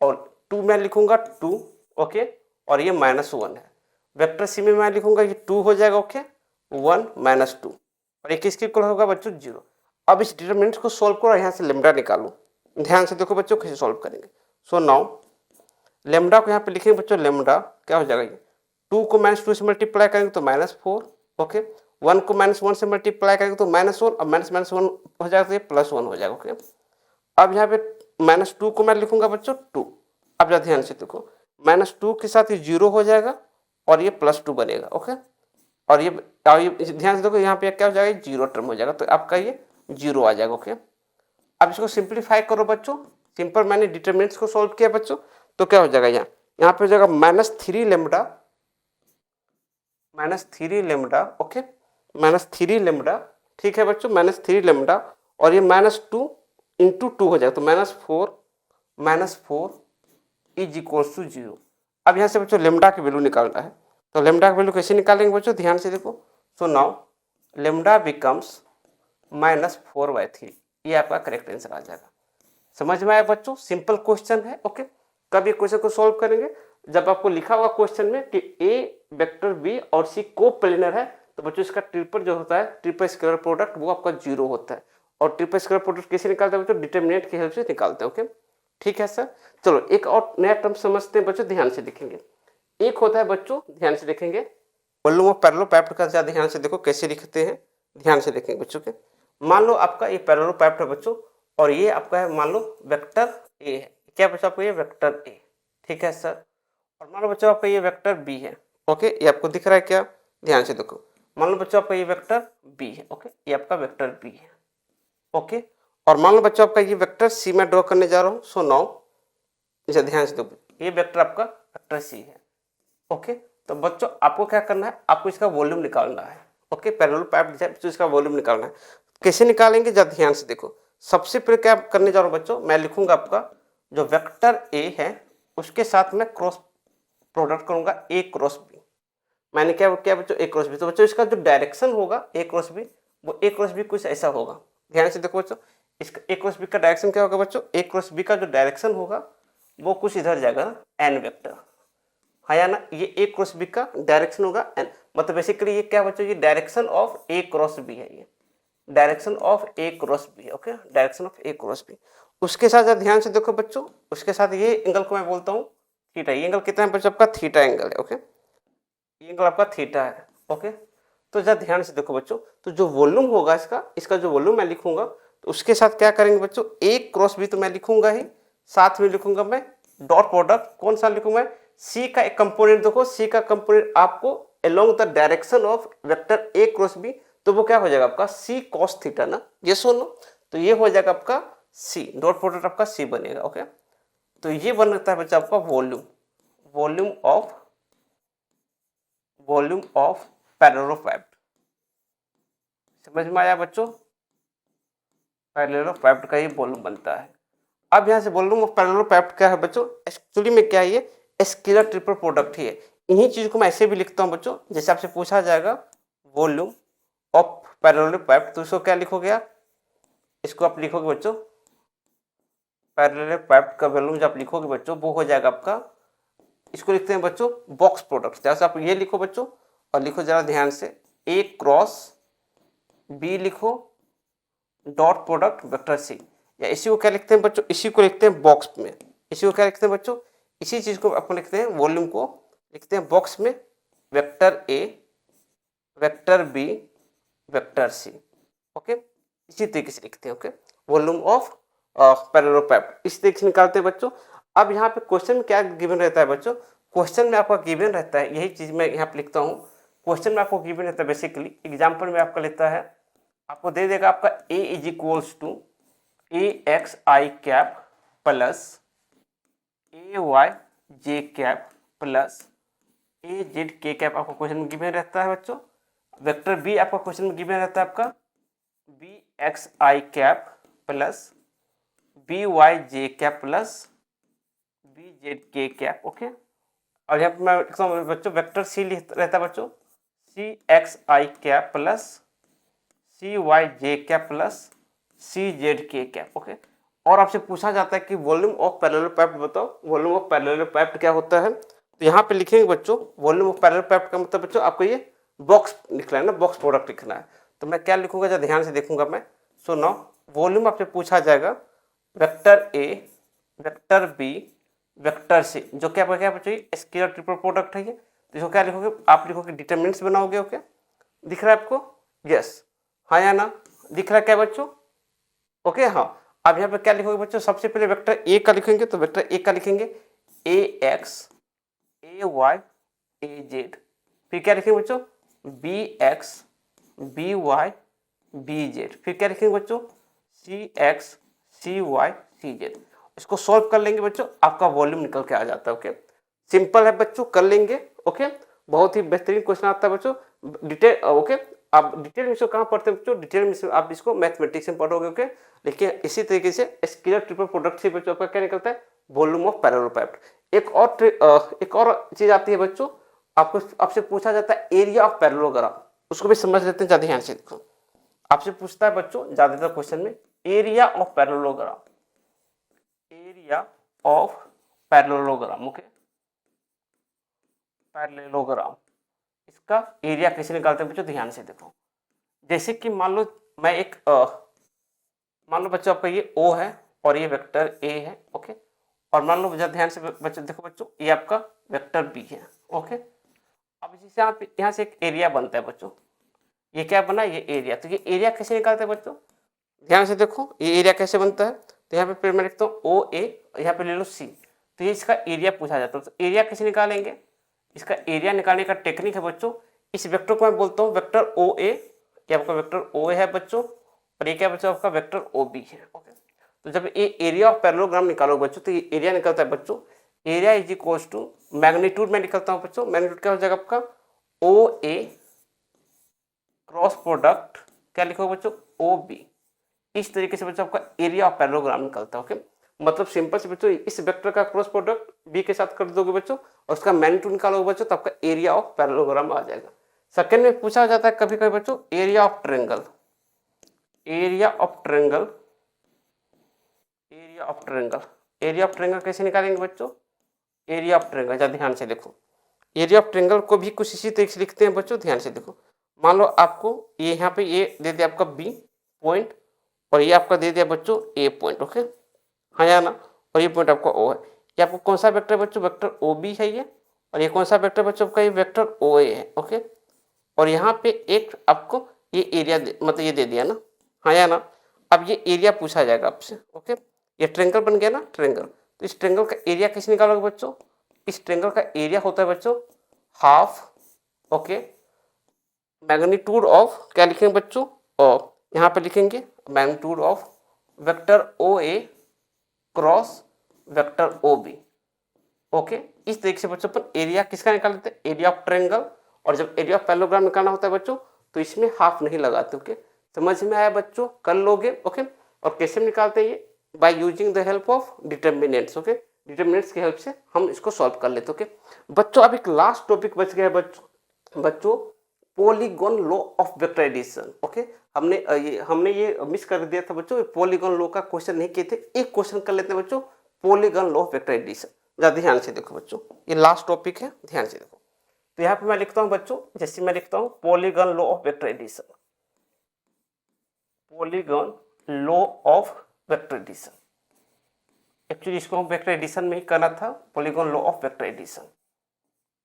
और 2 में लिखूंगा 2। ओके, और ये -1 है। वेक्टर सी में मैं लिखूंगा ये 2 हो जाएगा। ओके, 1 -2, और ये किसके इक्वल होगा बच्चों, 0। अब इस डिटरमिनेंट को सॉल्व करो, यहाँ से लेमडा निकालो। ध्यान से देखो बच्चों कैसे सॉल्व करेंगे। सो नाउ लेमडा को यहाँ पे लिखेंगे बच्चों, लेमडा क्या हो जाएगा, ये 2 को -2 से मल्टीप्लाई करेंगे तो -4। ओके, 1 को -1 से मल्टीप्लाई करेंगे तो -1, और -1 हो जाएगा तो ये +1 हो जाएगा। ओके, अब यहाँ पे -2 को मैं लिखूंगा बच्चों 2। अब जरा ध्यान से देखो, -2 के साथ ये 0 हो जाएगा और ये +2 बनेगा। ओके, और ये ध्यान से देखो यहाँ पे क्या हो जाएगा, 0 टर्म हो जाएगा, तो आपका ये 0 आ जाएगा। ओके, अब इसको सिंप्लीफाई करो बच्चों, सिंपल मैंने डिटरमिनेंट्स को सॉल्व किया बच्चों, तो क्या हो जाएगा, यहाँ पे हो जाएगा -3 लेमडा, ओके, -3 लेमडा, ठीक है बच्चों, -3 लेमडा, और ये -2 × 2 हो जाएगा, तो -4 इज इक्वल्स टू 0। अब यहाँ से बच्चों लेमडा की वैल्यू निकालना है, तो लेमडा की वैल्यू कैसे निकालेंगे बच्चों, ध्यान से देखो। सो नाउ लेमडा बिकम्स -4/3, ये आपका करेक्ट आंसर आ जाएगा। समझ में आया बच्चों, सिंपल क्वेश्चन है। ओके, कब ये क्वेश्चन को सॉल्व करेंगे, जब आपको लिखा होगा क्वेश्चन में कि ए वेक्टर बी और सी कोप्लेनर है, तो बच्चों इसका ट्रिपल जो होता है, ट्रिपल स्केलर प्रोडक्ट, वो आपका 0 होता है। और ट्रिपल स्केलर प्रोडक्ट कैसे निकालते हैं बच्चों, डिटरमिनेंट की हेल्प से निकालते हैं। ओके, ठीक है सर। चलो एक और नया टर्म समझते हैं बच्चों, ध्यान से देखेंगे। एक होता है बच्चों, ध्यान से देखेंगे, वॉल्यूम ऑफ पैरेललोपैप्ट का ज्यादा ध्यान से देखो कैसे लिखते हैं, ध्यान से देखेंगे बच्चों के। मान लो आपका ये पैरेललोपैप्ट है बच्चों, और ये आपका है मान लो वेक्टर ए है। क्या बच्चों आपको ये वेक्टर ए, ठीक है सर। और मान लो बच्चों आपका ये वेक्टर बी है। ओके, ये आपको दिख रहा है क्या, ध्यान से देखो। मान लो बच्चों आपका ये वेक्टर बी है। ओके, ये आपका वेक्टर बी है। ओके, और मान लो बच्चों आपका ये वेक्टर सी में ड्रॉ करने जा रहा हूँ। सो नाउ इसे ध्यान से देखो, ये वेक्टर आपका वेक्टर सी है। ओके, तो बच्चों आपको क्या करना है, आपको इसका वॉल्यूम निकालना है। ओके, पैरेललोपैप्ट तो इसका वॉल्यूम निकालना है। कैसे निकालेंगे जरा ध्यान से देखो। सबसे पहले क्या करने जा रहा हूँ बच्चों, मैं लिखूंगा आपका जो वेक्टर ए है उसके साथ में क्रॉस प्रोडक्ट करूंगा ए क्रॉस बी। मैंने क्या किया बच्चों, ए क्रॉस बी। तो बच्चों इसका जो डायरेक्शन होगा ए क्रॉस बी, वो ए क्रॉस बी कुछ ऐसा होगा। ध्यान से देखो बच्चों, इसका ए क्रॉस बी का डायरेक्शन क्या होगा बच्चों, ए क्रॉस बी का जो डायरेक्शन होगा वो कुछ इधर जाएगा एन वेक्टर, है या ना। ये ए क्रॉस बी का डायरेक्शन होगा एन, मतलब बेसिकली ये क्या बच्चों, ये direction of A cross B है, ये direction of A cross B है। Okay, direction of A cross B. उसके साथ ध्यान से देखो बच्चों, उसके साथ ये एंगल को मैं बोलता हूँ थीटा। ये एंगल कितना है बच्चों आपका, थीटा एंगल है। ओके, ये एंगल आपका थीटा है। ओके, तो जरा ध्यान से देखो बच्चों, तो जो वॉल्यूम होगा इसका जो वॉल्यूम मैं लिखूंगा, तो उसके साथ क्या करेंगे बच्चों, ए क्रॉस बी तो मैं लिखूंगा ही, साथ में लिखूंगा मैं डॉट प्रोडक्ट। कौन सा लिखूंगा, सी का एक कंपोनेंट। देखो सी का कंपोनेंट आपको along the direction of vector A cross B, तो वो क्या हो जाएगा आपका सी कॉस थीटा ना, ये सुनो। तो ये हो जाएगा आपका सी, डॉट प्रोडक्ट आपका सी बनेगा। ओके, तो ये बनता है बच्चा आपका वॉल्यूम, वॉल्यूम ऑफ पैरेललोपैप्ट। समझ में आया बच्चों, पैरेललोपैप्ट का ये वॉल्यूम बनता है। अब यहाँ से वॉल्यूम ऑफ पैरेललोपैप्ट क्या है बच्चों, एक्चुअली में क्या है, ये स्केलर ट्रिपल प्रोडक्ट ही है। इन्हीं चीज को मैं ऐसे भी लिखता हूँ बच्चों, जैसे आपसे पूछा जाएगा वॉल्यूम ऑफ पैरेललोपैप्ट, तो इसको क्या लिखोगे आप, इसको आप लिखोगे बच्चों पैरेललोपैप्ट का वॉल्यूम जब आप लिखोगे बच्चों, वो हो जाएगा आपका, इसको लिखते हैं बच्चों बॉक्स प्रोडक्ट। जैसे आप ये लिखो बच्चों, और लिखो जरा ध्यान से, ए क्रॉस बी लिखो डॉट प्रोडक्ट वेक्टर सी, या इसी को क्या लिखते हैं बच्चों, इसी को लिखते हैं बॉक्स में। इसी को क्या लिखते हैं बच्चों, इसी चीज को अपन लिखते हैं, वॉल्यूम को लिखते हैं बॉक्स में, vector A, vector B, vector C. Okay, इसी तरीके से लिखते हैं। ओके, वॉल्यूम ऑफ पैरेललोपैप्ट इस तरीके से निकालते हैं बच्चों। अब यहाँ पे क्वेश्चन में क्या गिवन रहता है बच्चों, क्वेश्चन में आपका गिवन रहता है, यही चीज मैं यहाँ पे लिखता हूँ। क्वेश्चन में आपको गिवन रहता है, बेसिकली एग्जाम्पल में आपका लेता है, आपको दे देगा आपका a is equals to A X I cap plus A Y J cap plus A Z K cap, आपको क्वेश्चन में गिवन रहता है बच्चों। वेक्टर बी आपका क्वेश्चन में गिवन रहता है आपका B X I cap plus B Y J cap plus B Z K cap. Okay, और यहाँ पर मैं लिखता हूँ बच्चों वेक्टर सी रहता है बच्चों C x I cap plus C Y J cap plus C Z K cap. Okay, और आपसे पूछा जाता है कि वॉल्यूम ऑफ पैरेललोपैप्ट बताओ, वॉल्यूम ऑफ पैरेललोपैप्ट क्या होता है। तो यहाँ पे लिखेंगे बच्चों वॉल्यूम ऑफ पैरेललोपैप्ट का मतलब बच्चों आपको ये बॉक्स लिखना है ना, बॉक्स प्रोडक्ट लिखना है। तो मैं क्या लिखूंगा जब ध्यान से देखूंगा मैं, सो नाउ वॉल्यूम आपसे पूछा जाएगा vector A, vector B, vector C, जो क्या बच्चों स्केलर ट्रिपल प्रोडक्ट है ये। तो इसको क्या लिखोगे आप, लिखोगे डिटरमिनेंट्स बनाओगे। ओके, दिख रहा है आपको, यस, हाँ या ना, दिख रहा है क्या बच्चों। ओके, हाँ। अब यहाँ पे क्या लिखोगे बच्चों, सबसे पहले वेक्टर ए का लिखेंगे, तो वेक्टर ए का लिखेंगे A X A Y A Z, फिर क्या लिखेंगे बच्चों B X B Y B Z, फिर क्या लिखेंगे बच्चों C X C Y C Z. इसको सॉल्व कर लेंगे बच्चों, आपका वॉल्यूम निकल के आ जाता है। ओके, सिंपल है बच्चों, कर लेंगे। ओके, बहुत ही बेहतरीन क्वेश्चन आता है बच्चों, डिटेल। ओके, आप डिटेल में इसको कहाँ पढ़ते हैं बच्चों, डिटेल में आप इसको मैथमेटिक्स में पढ़ोगे। ओके, लेकिन इसी तरीके से स्केलर ट्रिपल प्रोडक्ट से बच्चों आपका क्या निकलता है, वॉल्यूम ऑफ पैरेललोपैप्ट। एक और चीज आती है बच्चों, आपसे पूछा जाता है एरिया ऑफ पैरेललोग्राम, उसको भी समझ लेते हैं ज्यादा ध्यान से। देखो आपसे पूछता है बच्चों ज्यादातर क्वेश्चन में area of parallelogram, area of parallelogram. Okay, parallelogram, इसका एरिया कैसे निकालते हैं बच्चों, ध्यान से देखो। जैसे कि मान लो मैं एक मान लो बच्चों आपका ये O है और ये वेक्टर A है। ओके, और मान लो जरा ध्यान से बच्चों देखो बच्चों, ये आपका वेक्टर बी है। ओके, अब जैसे आप यहाँ से एक एरिया बनता है बच्चों, ये क्या बना, ये एरिया। तो ये एरिया कैसे निकालते हैं बच्चों, ध्यान से देखो, ये एरिया कैसे बनता है। तो यहाँ पे फिर मैं लिखता हूँ ओ ए, यहाँ पे ले लो सी, तो ये इसका एरिया पूछा जाता है। तो एरिया कैसे निकालेंगे, इसका एरिया निकालने का टेक्निक है बच्चों, इस वेक्टर को मैं बोलता हूँ वेक्टर ओ ए, ये आपका वेक्टर ओ ए है बच्चों, और ये क्या बच्चों आपका वेक्टर ओ बी है। ओके, तो जब ये एरिया ऑफ पैरेललोग्राम निकालो बच्चों, तो ये एरिया निकलता है बच्चों, area is equals to magnitude में निकलता हूँ बच्चों, मैग्नीट्यूड क्या हो जाएगा आपका ओ ए क्रॉस प्रोडक्ट क्या लिखो बच्चों ओ बी। इस तरीके से बच्चों आपका एरिया ऑफ पैरेललोग्राम निकलता है। ओके, मतलब सिंपल से बच्चों इस वेक्टर का क्रॉस प्रोडक्ट बी के साथ कर दोगे बच्चों और उसका मैग्नीट्यूड निकालोगे बच्चों, तो आपका एरिया ऑफ पैरेललोग्राम आ जाएगा। सेकंड में पूछा जाता है कभी कभी बच्चों area of triangle, area of triangle, area of triangle, area of triangle कैसे निकालेंगे बच्चों, एरिया ऑफ ट्रायंगल जरा ध्यान से देखो, एरिया ऑफ ट्रायंगल को भी कुछ इसी तरीके से लिखते हैं बच्चों, ध्यान से देखो। मान लो आपको ये यहाँ पे ये दे दिया आपका बी पॉइंट और ये आपका दे दिया बच्चों ए पॉइंट। ओके, हाँ या ना, और ये पॉइंट आपका ओ है, ये आपको कौन सा वेक्टर बच्चों, वेक्टर ओ बी है ये, और ये कौन सा वेक्टर बच्चों आपका, ये वेक्टर ओ ए है। ओके, और यहाँ पे एक आपको ये एरिया मतलब ये दे दिया ना, हाँ या ना। अब ये एरिया पूछा जाएगा आपसे। ओके, ये ट्रायंगल बन गया ना ट्रायंगल, तो इस ट्रायंगल का एरिया कैसे निकालोगे बच्चों, इस ट्रायंगल का एरिया होता है बच्चों हाफ, ओके, मैग्नीट्यूड ऑफ क्या लिखेंगे बच्चों, ऑफ, यहाँ पे लिखेंगे magnitude of vector O A cross vector O B. Okay, इस तरीके से बच्चों अपन एरिया किसका निकाल लेते हैं, एरिया ऑफ ट्रायंगल। और जब एरिया ऑफ पैरेललोग्राम निकालना होता है बच्चों, तो इसमें हाफ नहीं लगाते। ओके, समझ में आया बच्चों, कर लोगे। ओके, और कैसे निकालते हैं ये, by using the help of determinants. Okay, determinants की हेल्प से हम इसको सॉल्व कर लेते। ओके बच्चों, अब एक लास्ट टॉपिक बच गया है बच्चों polygon law of vector addition. Okay, हमने ये मिस कर दिया था बच्चों, पॉलीगॉन लॉ का क्वेश्चन नहीं किए थे, एक क्वेश्चन कर लेते हैं बच्चों, polygon law of vector addition. जरा ध्यान से देखो बच्चों, ये लास्ट टॉपिक है, ध्यान से देखो। तो यहाँ पे मैं लिखता हूँ बच्चों, जैसे मैं लिखता हूँ polygon law of vector addition, polygon law of vector addition. Actually इसको हम वेक्टर एडिशन में ही करना था, polygon law of vector addition.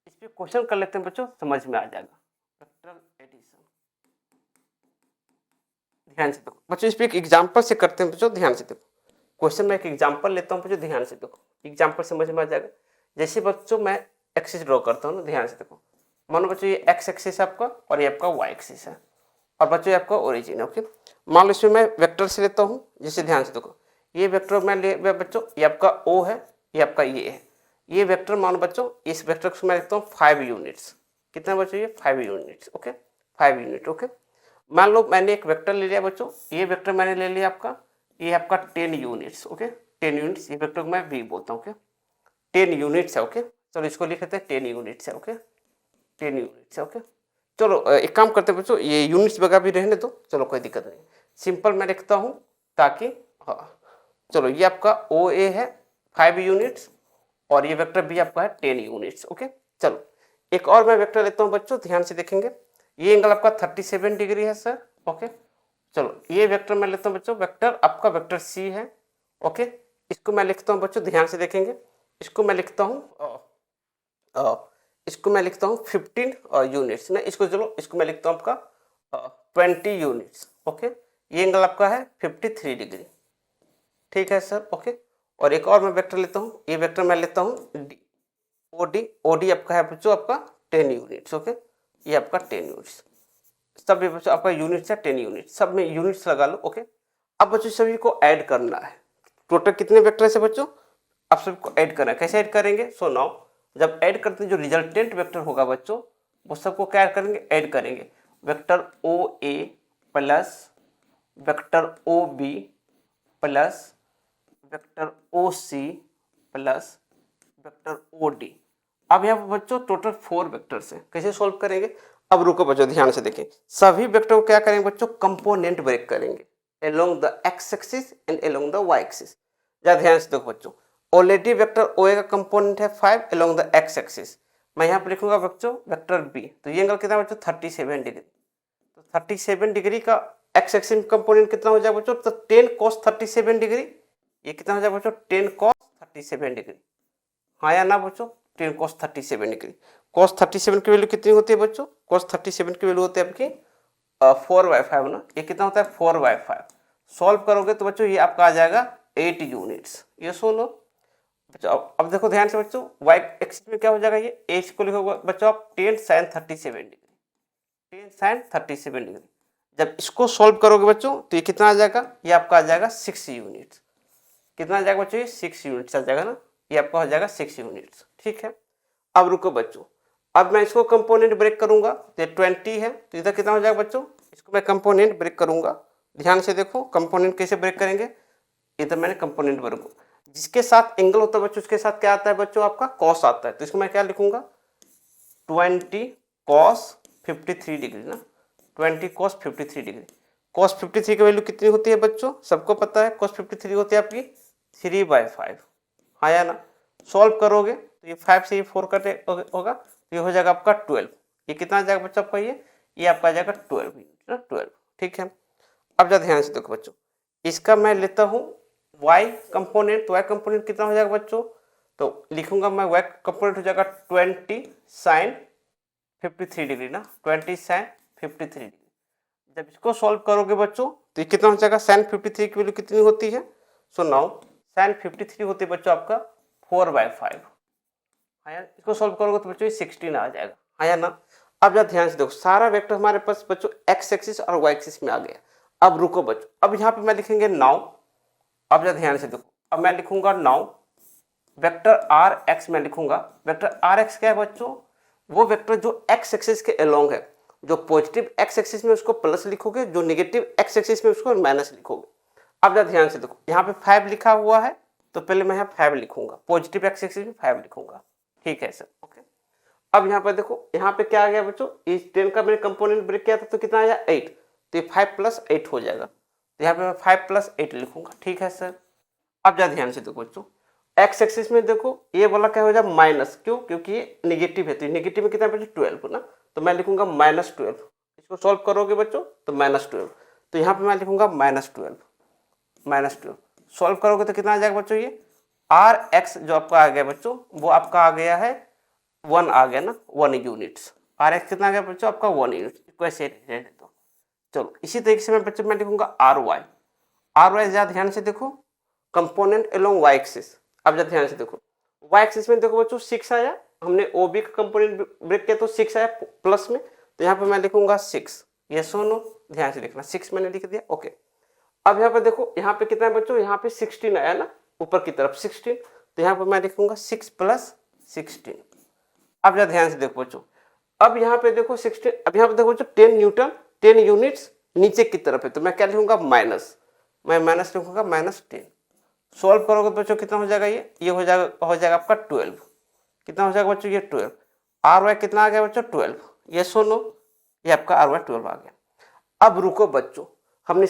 इस पे क्वेश्चन कर लेते हैं बच्चों, समझ में आ जाएगा। वेक्टर एडिशन, ध्यान से देखो बच्चों, इस पे एक एग्जांपल से करते हैं बच्चों, ध्यान से देखो। क्वेश्चन में एक एग्जांपल लेता हूँ बच्चों, ध्यान से देखो, एग्जांपल समझ में आ जाएगा। जैसे बच्चों मैं एक्सिस ड्रॉ करता हूँ ना, ध्यान से देखो, मानो बच्चों ये एक्स एक्सिस है आपका और ये आपका वाई एक्सिस है, और बच्चों ये आपका ओरिजिन है। ओके, मान लो इसमें मैं वेक्टर से लेता हूँ, जैसे ध्यान से देखो, ये वेक्टर मैं ले बच्चों, ये आपका ओ है, ये आपका ये है, ये वेक्टर मानो बच्चों, इस वेक्टर को मैं लिखता हूँ 5 यूनिट्स। कितना बच्चों, ये 5 यूनिट्स। Okay, 5 unit. ओके, मान लो मैंने एक वेक्टर ले लिया बच्चों, ये वेक्टर मैंने ले लिया आपका, ये आपका 10 यूनिट्स। ओके, 10 यूनिट्स, ये वेक्टर को मैं वी बोलता हूँ। ओके, 10 यूनिट्स है। ओके, चलो इसको लिख लेते हैं 10 यूनिट्स है। ओके, 10 यूनिट्स है। ओके, चलो एक काम करते हैं बच्चों, ये यूनिट्स वगैरह भी रहने दो, चलो कोई दिक्कत नहीं, सिंपल मैं लिखता हूँ ताकि, हाँ चलो, ये आपका ओ ए है 5 यूनिट्स और ये वेक्टर भी आपका है 10 यूनिट्स। ओके, चलो एक और मैं वेक्टर लेता हूँ बच्चों, ध्यान से देखेंगे, ये एंगल आपका 37 डिग्री है सर। ओके, चलो ये वेक्टर मैं लेता हूँ बच्चों, वेक्टर आपका वेक्टर सी है। ओके, इसको मैं लिखता हूँ बच्चों, ध्यान से देखेंगे, इसको मैं लिखता हूँ 15 यूनिट्स ना, इसको चलो इसको मैं लिखता हूँ आपका 20 यूनिट्स। ओके, ये एंगल आपका है 53 डिग्री, ठीक है सर। ओके, और एक और मैं वेक्टर लेता हूँ, ये वेक्टर मैं लेता हूँ डी, ओ डी आपका है बच्चों आपका 10 यूनिट्स। ओके, ये आपका 10 यूनिट्स, सब बच्चों आपका यूनिट्स है 10 यूनिट्स, सब में यूनिट्स लगा लो। ओके, अब बच्चों सभी को ऐड करना है, टोटल कितने वेक्टर है बच्चों, आप सबको ऐड करना है। कैसे ऐड करेंगे, सो नाउ जब ऐड करते हैं जो रिजल्टेंट वेक्टर होगा बच्चों, वो सबको क्या करेंगे, ऐड करेंगे। Vector O A plus vector O B plus vector O C plus vector O D. अब यहाँ पर बच्चों टोटल 4 वेक्टर्स हैं, कैसे सॉल्व करेंगे, अब रुको बच्चों ध्यान से देखें, सभी वेक्टर को क्या करेंगे बच्चों, कंपोनेंट ब्रेक करेंगे along the x axis and along the y axis. जरा ध्यान से देखो बच्चों, ऑलरेडी वेक्टर ओ ए का कंपोनेंट है 5 along the x एक्सिस, मैं यहाँ पर लिखूंगा बच्चों वेक्टर बी, तो ये एंगल कितना बच्चों 37 डिग्री, तो 37 डिग्री का x एक्सिस कंपोनेंट कितना हो जाएगा बच्चों, तो 10 cos 37 डिग्री ये कितना हो जाएगा बच्चों 10 cos 37 डिग्री, हाँ या ना बच्चों 10 cos 37 डिग्री। cos 37 की वैल्यू कितनी होती है बच्चों, cos 37 की वैल्यू होती है आपकी 4/5 ना, ये कितना होता है 4/5। सॉल्व करोगे तो बच्चों ये आपका आ जाएगा 8 यूनिट्स। ये सुनो बच्चों, अब देखो ध्यान से बच्चों, y एक्सिस में क्या हो जाएगा, ये h को लिखोगे बच्चों आप 10 sin 37 डिग्री, 10 sin 37 डिग्री। जब इसको सॉल्व करोगे बच्चों तो ये कितना आ जाएगा, ये आपका आ जाएगा 6 यूनिट्स। कितना आ जाएगा बच्चों, ये 6 यूनिट्स आ जाएगा ना, ये आपका हो जाएगा 6 यूनिट्स। ठीक है, अब रुको बच्चों, अब मैं इसको कंपोनेंट ब्रेक करूंगा, तो 20 है तो इधर कितना हो जाएगा बच्चों, इसको मैं कंपोनेंट ब्रेक करूंगा। ध्यान से देखो कंपोनेंट कैसे ब्रेक करेंगे, इधर मैंने कंपोनेंट ब्रेक, जिसके साथ एंगल होता है बच्चों उसके साथ क्या आता है बच्चों, आपका कॉस आता है। तो इसको मैं क्या लिखूंगा 20 cos 53 डिग्री ना, 20 cos 53 डिग्री। cos 53 की वैल्यू कितनी होती है बच्चों, सबको पता है cos 53 होती है आपकी 3/5, हाँ या ना। सॉल्व करोगे तो ये 5 से ये 4 कटे होगा तो ये हो जाएगा आपका 12। ये कितना आ जाएगा बच्चों आपका, ये आपका आ जाएगा 12 ना, 12। ठीक है, अब जरा ध्यान से देखो बच्चों, इसका मैं लेता हूँ y कंपोनेंट, तो y कंपोनेंट कितना हो जाएगा बच्चों, तो लिखूंगा मैं y कंपोनेंट हो जाएगा 20 sin 53 डिग्री ना, 20 sin 53 डिग्री। जब इसको सॉल्व करोगे बच्चों तो ये कितना हो जाएगा, sin 53 की वैल्यू कितनी होती है, सो नाउ sin 53 होती है बच्चों आपका 4/5, हाँ यार। इसको सॉल्व करोगे तो बच्चों ये 16 आ जाएगा, हाँ या ना। अब जरा ध्यान से देखो, सारा वेक्टर हमारे पास बच्चों x एक्सिस और y एक्सिस में आ गया। अब रुको बच्चों, अब यहाँ पे मैं लिखेंगे नाउ, अब जरा ध्यान से देखो, अब मैं लिखूंगा नाउ वेक्टर आर एक्स, मैं लिखूंगा वेक्टर आर एक्स क्या है बच्चों, वो वेक्टर जो एक्स एक्सिस के अलोंग है, जो पॉजिटिव एक्स एक्सिस में उसको प्लस लिखोगे, जो नेगेटिव एक्स एक्सिस में उसको माइनस लिखोगे। अब जरा ध्यान से देखो, यहाँ पे 5 लिखा हुआ है तो पहले मैं यहाँ 5 लिखूंगा, पॉजिटिव एक्स एक्सिस में 5 लिखूंगा। ठीक है सर, ओके। अब यहाँ पर देखो, यहाँ पे क्या आ गया बच्चों, इस 10 का मैंने कंपोनेंट ब्रेक किया था तो कितना आया 8, तो ये 5 + 8 हो जाएगा, तो यहाँ पे मैं 5 + 8 लिखूंगा। ठीक है सर, अब जरा ध्यान से देखो बच्चों, एक्स एक्सिस में देखो ये वाला क्या हो जाएगा माइनस, क्यों, क्योंकि ये नेगेटिव है, तो नेगेटिव में कितना बच्चों 12 ना, तो मैं लिखूंगा -12। इसको सॉल्व करोगे बच्चों तो -12, तो यहाँ पे मैं लिखूंगा -12। सॉल्व करोगे तो कितना आ जाएगा बच्चों, ये आर एक्स जो आपका आ गया बच्चों, वो आपका आ गया है 1 आ गया ना, 1 यूनिट्स। आर एक्स कितना आ गया बच्चों आपका 1 यूनिट। इसको ऐसे रहने दो। चलो इसी तरीके से मैं बच्चों मैं लिखूंगा आर वाई ज्यादा ध्यान से देखो, कंपोनेंट अलोंग y एक्सिस। अब जरा ध्यान से देखो, y एक्सिस में देखो बच्चों 6 आया, हमने OB का कंपोनेंट ब्रेक किया तो 6 आया प्लस में, तो यहाँ पे मैं लिखूंगा 6। ये सुनो ध्यान से देखना, 6 मैंने लिख दिया, ओके। अब यहाँ पे देखो, यहाँ पे कितना है बच्चों, यहाँ पे 16 आया ना ऊपर की तरफ 16, तो यहाँ पे मैं लिखूंगा 6 + 16। अब जरा ध्यान से देखो बच्चों, अब यहाँ पे देखो 16, अब यहाँ पे देखो बच्चों 10 न्यूटन 10 यूनिट्स नीचे की तरफ है, तो मैं क्या लिखूंगा माइनस, मैं माइनस लिखूंगा -10। सॉल्व करोगे तो बच्चों कितना हो जाएगा, ये हो जाएगा आपका 12। कितना हो जाएगा बच्चों, ये 12। आर वाई कितना आ गया बच्चों 12। ये सुनो, ये आपका आर वाई 12 आ गया। अब रुको बच्चों, हमने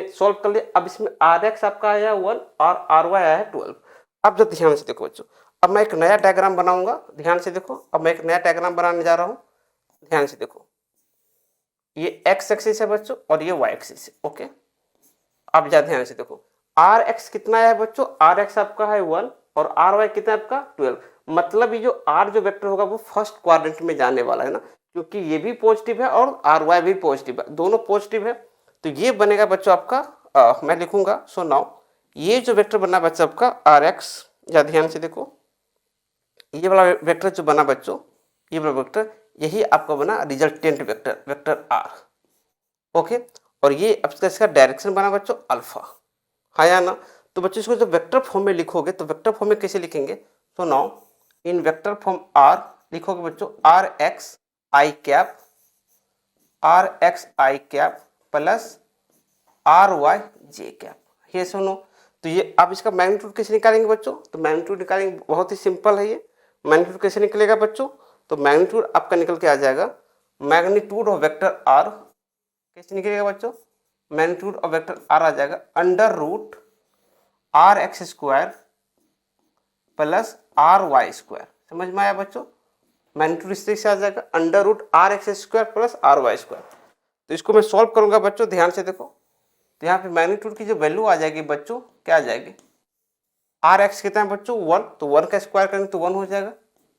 सॉल्व कर लिया। अब इसमें आर एक्स आपका आया 1 और आर वाई आया है 12। अब जब ध्यान से देखो बच्चों, अब मैं एक नया डायग्राम बनाऊंगा, ध्यान से देखो, अब मैं एक नया डायग्राम बनाने जा रहा हूँ। ध्यान से देखो, ये एक्स एक्सिस है बच्चों और ये वाई एक्सिस है, ओके। अब जा ध्यान से देखो, आर एक्स कितना है बच्चों, आर एक्स आपका है 1 और आर वाई कितना है आपका 12। मतलब ये जो आर जो वेक्टर होगा वो फर्स्ट क्वाड्रेंट में जाने वाला है ना, क्योंकि ये भी पॉजिटिव है और आर वाई भी पॉजिटिव है, दोनों पॉजिटिव है। तो ये बनेगा बच्चों आपका मैं लिखूंगा, सो नाउ ये जो वेक्टर बना बच्चों आपका आर एक्स, या ध्यान से देखो, ये वाला वेक्टर जो बना बच्चों, ये वाला वेक्टर यही आपका बना resultant vector, vector R, okay. और ये अब इसका डायरेक्शन बना बच्चों अल्फा, हाँ या ना। तो बच्चों इसको जब वेक्टर फॉर्म में लिखोगे तो वेक्टर फॉर्म में कैसे लिखेंगे, तो now in vector form R लिखोगे बच्चों R X I cap plus R Y J cap. ये सुनो, तो ये अब इसका मैग्नीट्यूड कैसे निकालेंगे बच्चों, तो मैग्नीट्यूड निकालेंगे, बहुत ही सिंपल है ये। मैग्नीट्यूड कैसे निकलेगा बच्चों, तो मैग्नीट्यूड आपका निकल के आ जाएगा, मैग्नीट्यूड ऑफ वेक्टर आर कैसे निकलेगा बच्चों, मैग्नीट्यूड ऑफ वेक्टर आर आ जाएगा √r² प्लस RY²। समझ में आया बच्चों, मैग्नीट्यूड इस तरीके से आ जाएगा √r² प्लस RY²। तो इसको मैं सॉल्व करूंगा बच्चों, ध्यान से देखो, तो यहाँ पे मैग्नीट्यूड की जो वैल्यू आ जाएगी बच्चों, क्या आ जाएगी, आर एक्स कितना है बच्चों 1, तो 1 का स्क्वायर करेंगे तो 1 हो जाएगा,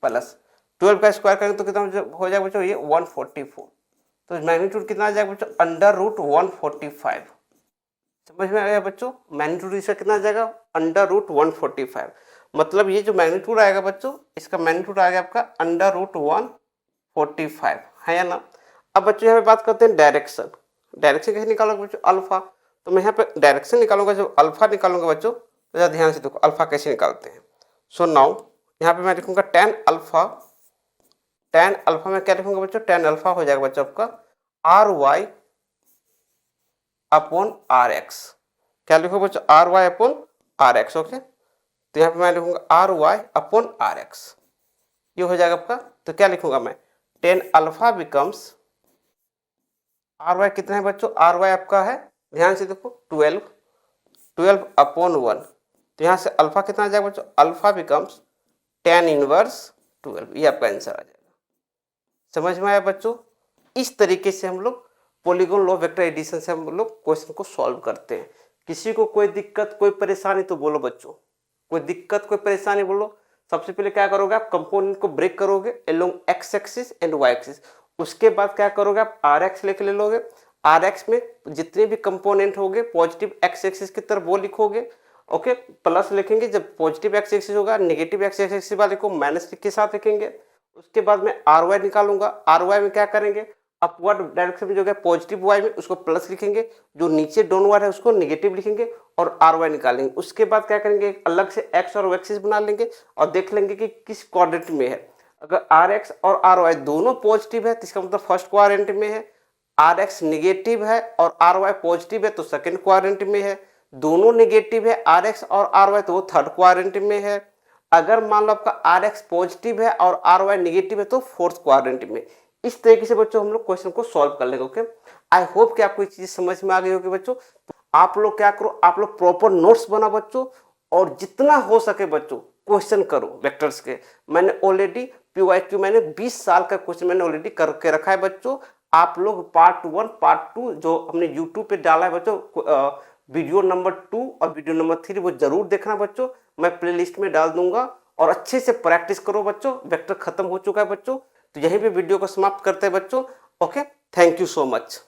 प्लस 12 का स्क्वायर करेंगे तो कितना हो जाएगा बच्चों, ये 144। तो मैग्नीट्यूड कितना आ जाएगा बच्चों, अंडर रूट 145। समझ में आया बच्चों, मैग्नीट्यूड इसका कितना आ जाएगा, अंडर रूट 145। मतलब ये जो मैग्नीट्यूड आएगा बच्चों, इसका मैग्नीट्यूड आ गया आपका अंडर रूट 145, है या ना। अब बच्चों यहाँ पे बात करते हैं डायरेक्शन। डायरेक्शन कैसे निकालोगे बच्चों, अल्फा। तो मैं यहाँ पे डायरेक्शन निकालूंगा, जब अल्फा निकालूंगा बच्चों तो जरा ध्यान से देखो अल्फा कैसे निकालते हैं। सो नाउ यहाँ पे मैं लिखूंगा tan अल्फा। tan अल्फा में क्या लिखूंगा बच्चों, tan अल्फा हो जाएगा बच्चों आपका R Y upon R X. क्या लिखो बच्चों, R Y upon R X. Okay, तो यहाँ पे मैं लिखूंगा R Y upon R X, ये हो जाएगा आपका। तो क्या लिखूंगा मैं, tan alpha becomes, R Y कितना है बच्चों, आर वाई आपका है, ध्यान से देखो 12 अपॉन 1। तो यहाँ से अल्फा कितना आ जाएगा बच्चों, अल्फा बिकम्स tan इनवर्स 12, ये आपका आंसर आ जाएगा। समझ में आया बच्चों। इस तरीके से हम लोग पॉलीगॉन लॉ वेक्टर एडिशन से हम लोग क्वेश्चन को सॉल्व करते हैं। किसी को कोई दिक्कत कोई परेशानी तो बोलो बच्चों, कोई दिक्कत कोई परेशानी बोलो। सबसे पहले क्या करोगे आप, कंपोनेंट को ब्रेक करोगे along X axis and Y axis. उसके बाद क्या करोगे आप, आर एक्स लेके ले लोगे। आर एक्स में जितने भी कंपोनेंट होंगे पॉजिटिव एक्स एक्सिस की तरफ वो लिखोगे। ओके, प्लस लिखेंगे, जब पॉजिटिव एक्स एक्सिस होगा नेगेटिव एक्स एक्सिस वाले को माइनस के साथ लिखेंगे। उसके बाद मैं आर वाई निकालूंगा। आर वाई में क्या करेंगे, अपवर्ड डायरेक्शन में जो है पॉजिटिव वाई में उसको प्लस लिखेंगे, जो नीचे डाउनवर्ड है उसको नेगेटिव लिखेंगे और आर वाई निकालेंगे। उसके बाद क्या करेंगे, अलग से एक्स और वाई एक्सिस बना लेंगे और देख लेंगे कि किस क्वाड्रेंट में है। अगर आर एक्स और आर वाई दोनों पॉजिटिव है तो इसका मतलब फर्स्ट क्वाड्रेंट में है। आर एक्स निगेटिव है और आर वाई पॉजिटिव है तो सेकेंड क्वाड्रेंट में है। दोनों निगेटिव है आर एक्स और आर वाई तो वो थर्ड क्वाड्रेंट में है। अगर मान लो आपका आर एक्स पॉजिटिव है और आर वाई निगेटिव है तो फोर्थ क्वाड्रेंट में। इस तरीके से बच्चों हम लोग क्वेश्चन को सॉल्व कर लेंगे। ओके, आई होप कि आपको ये चीज समझ में आ गई होगी बच्चों। आप लोग क्या करो, आप लोग प्रॉपर नोट्स बना बच्चों और जितना हो सके बच्चों क्वेश्चन करो वेक्टर्स के। मैंने ऑलरेडी पीवाईक्यू मैंने 20 साल का क्वेश्चन मैंने ऑलरेडी करके रखा है बच्चों। आप लोग पार्ट 1 पार्ट 2 जो हमने यूट्यूब पे डाला है बच्चों, वीडियो नंबर 2 और वीडियो नंबर 3 वो जरूर देखना बच्चों, मैं प्लेलिस्ट में डाल दूंगा। और अच्छे से प्रैक्टिस करो बच्चों, वेक्टर खत्म हो चुका है बच्चों। तो यहीं पे वीडियो को समाप्त करते हैं बच्चों। Okay, thank you so much.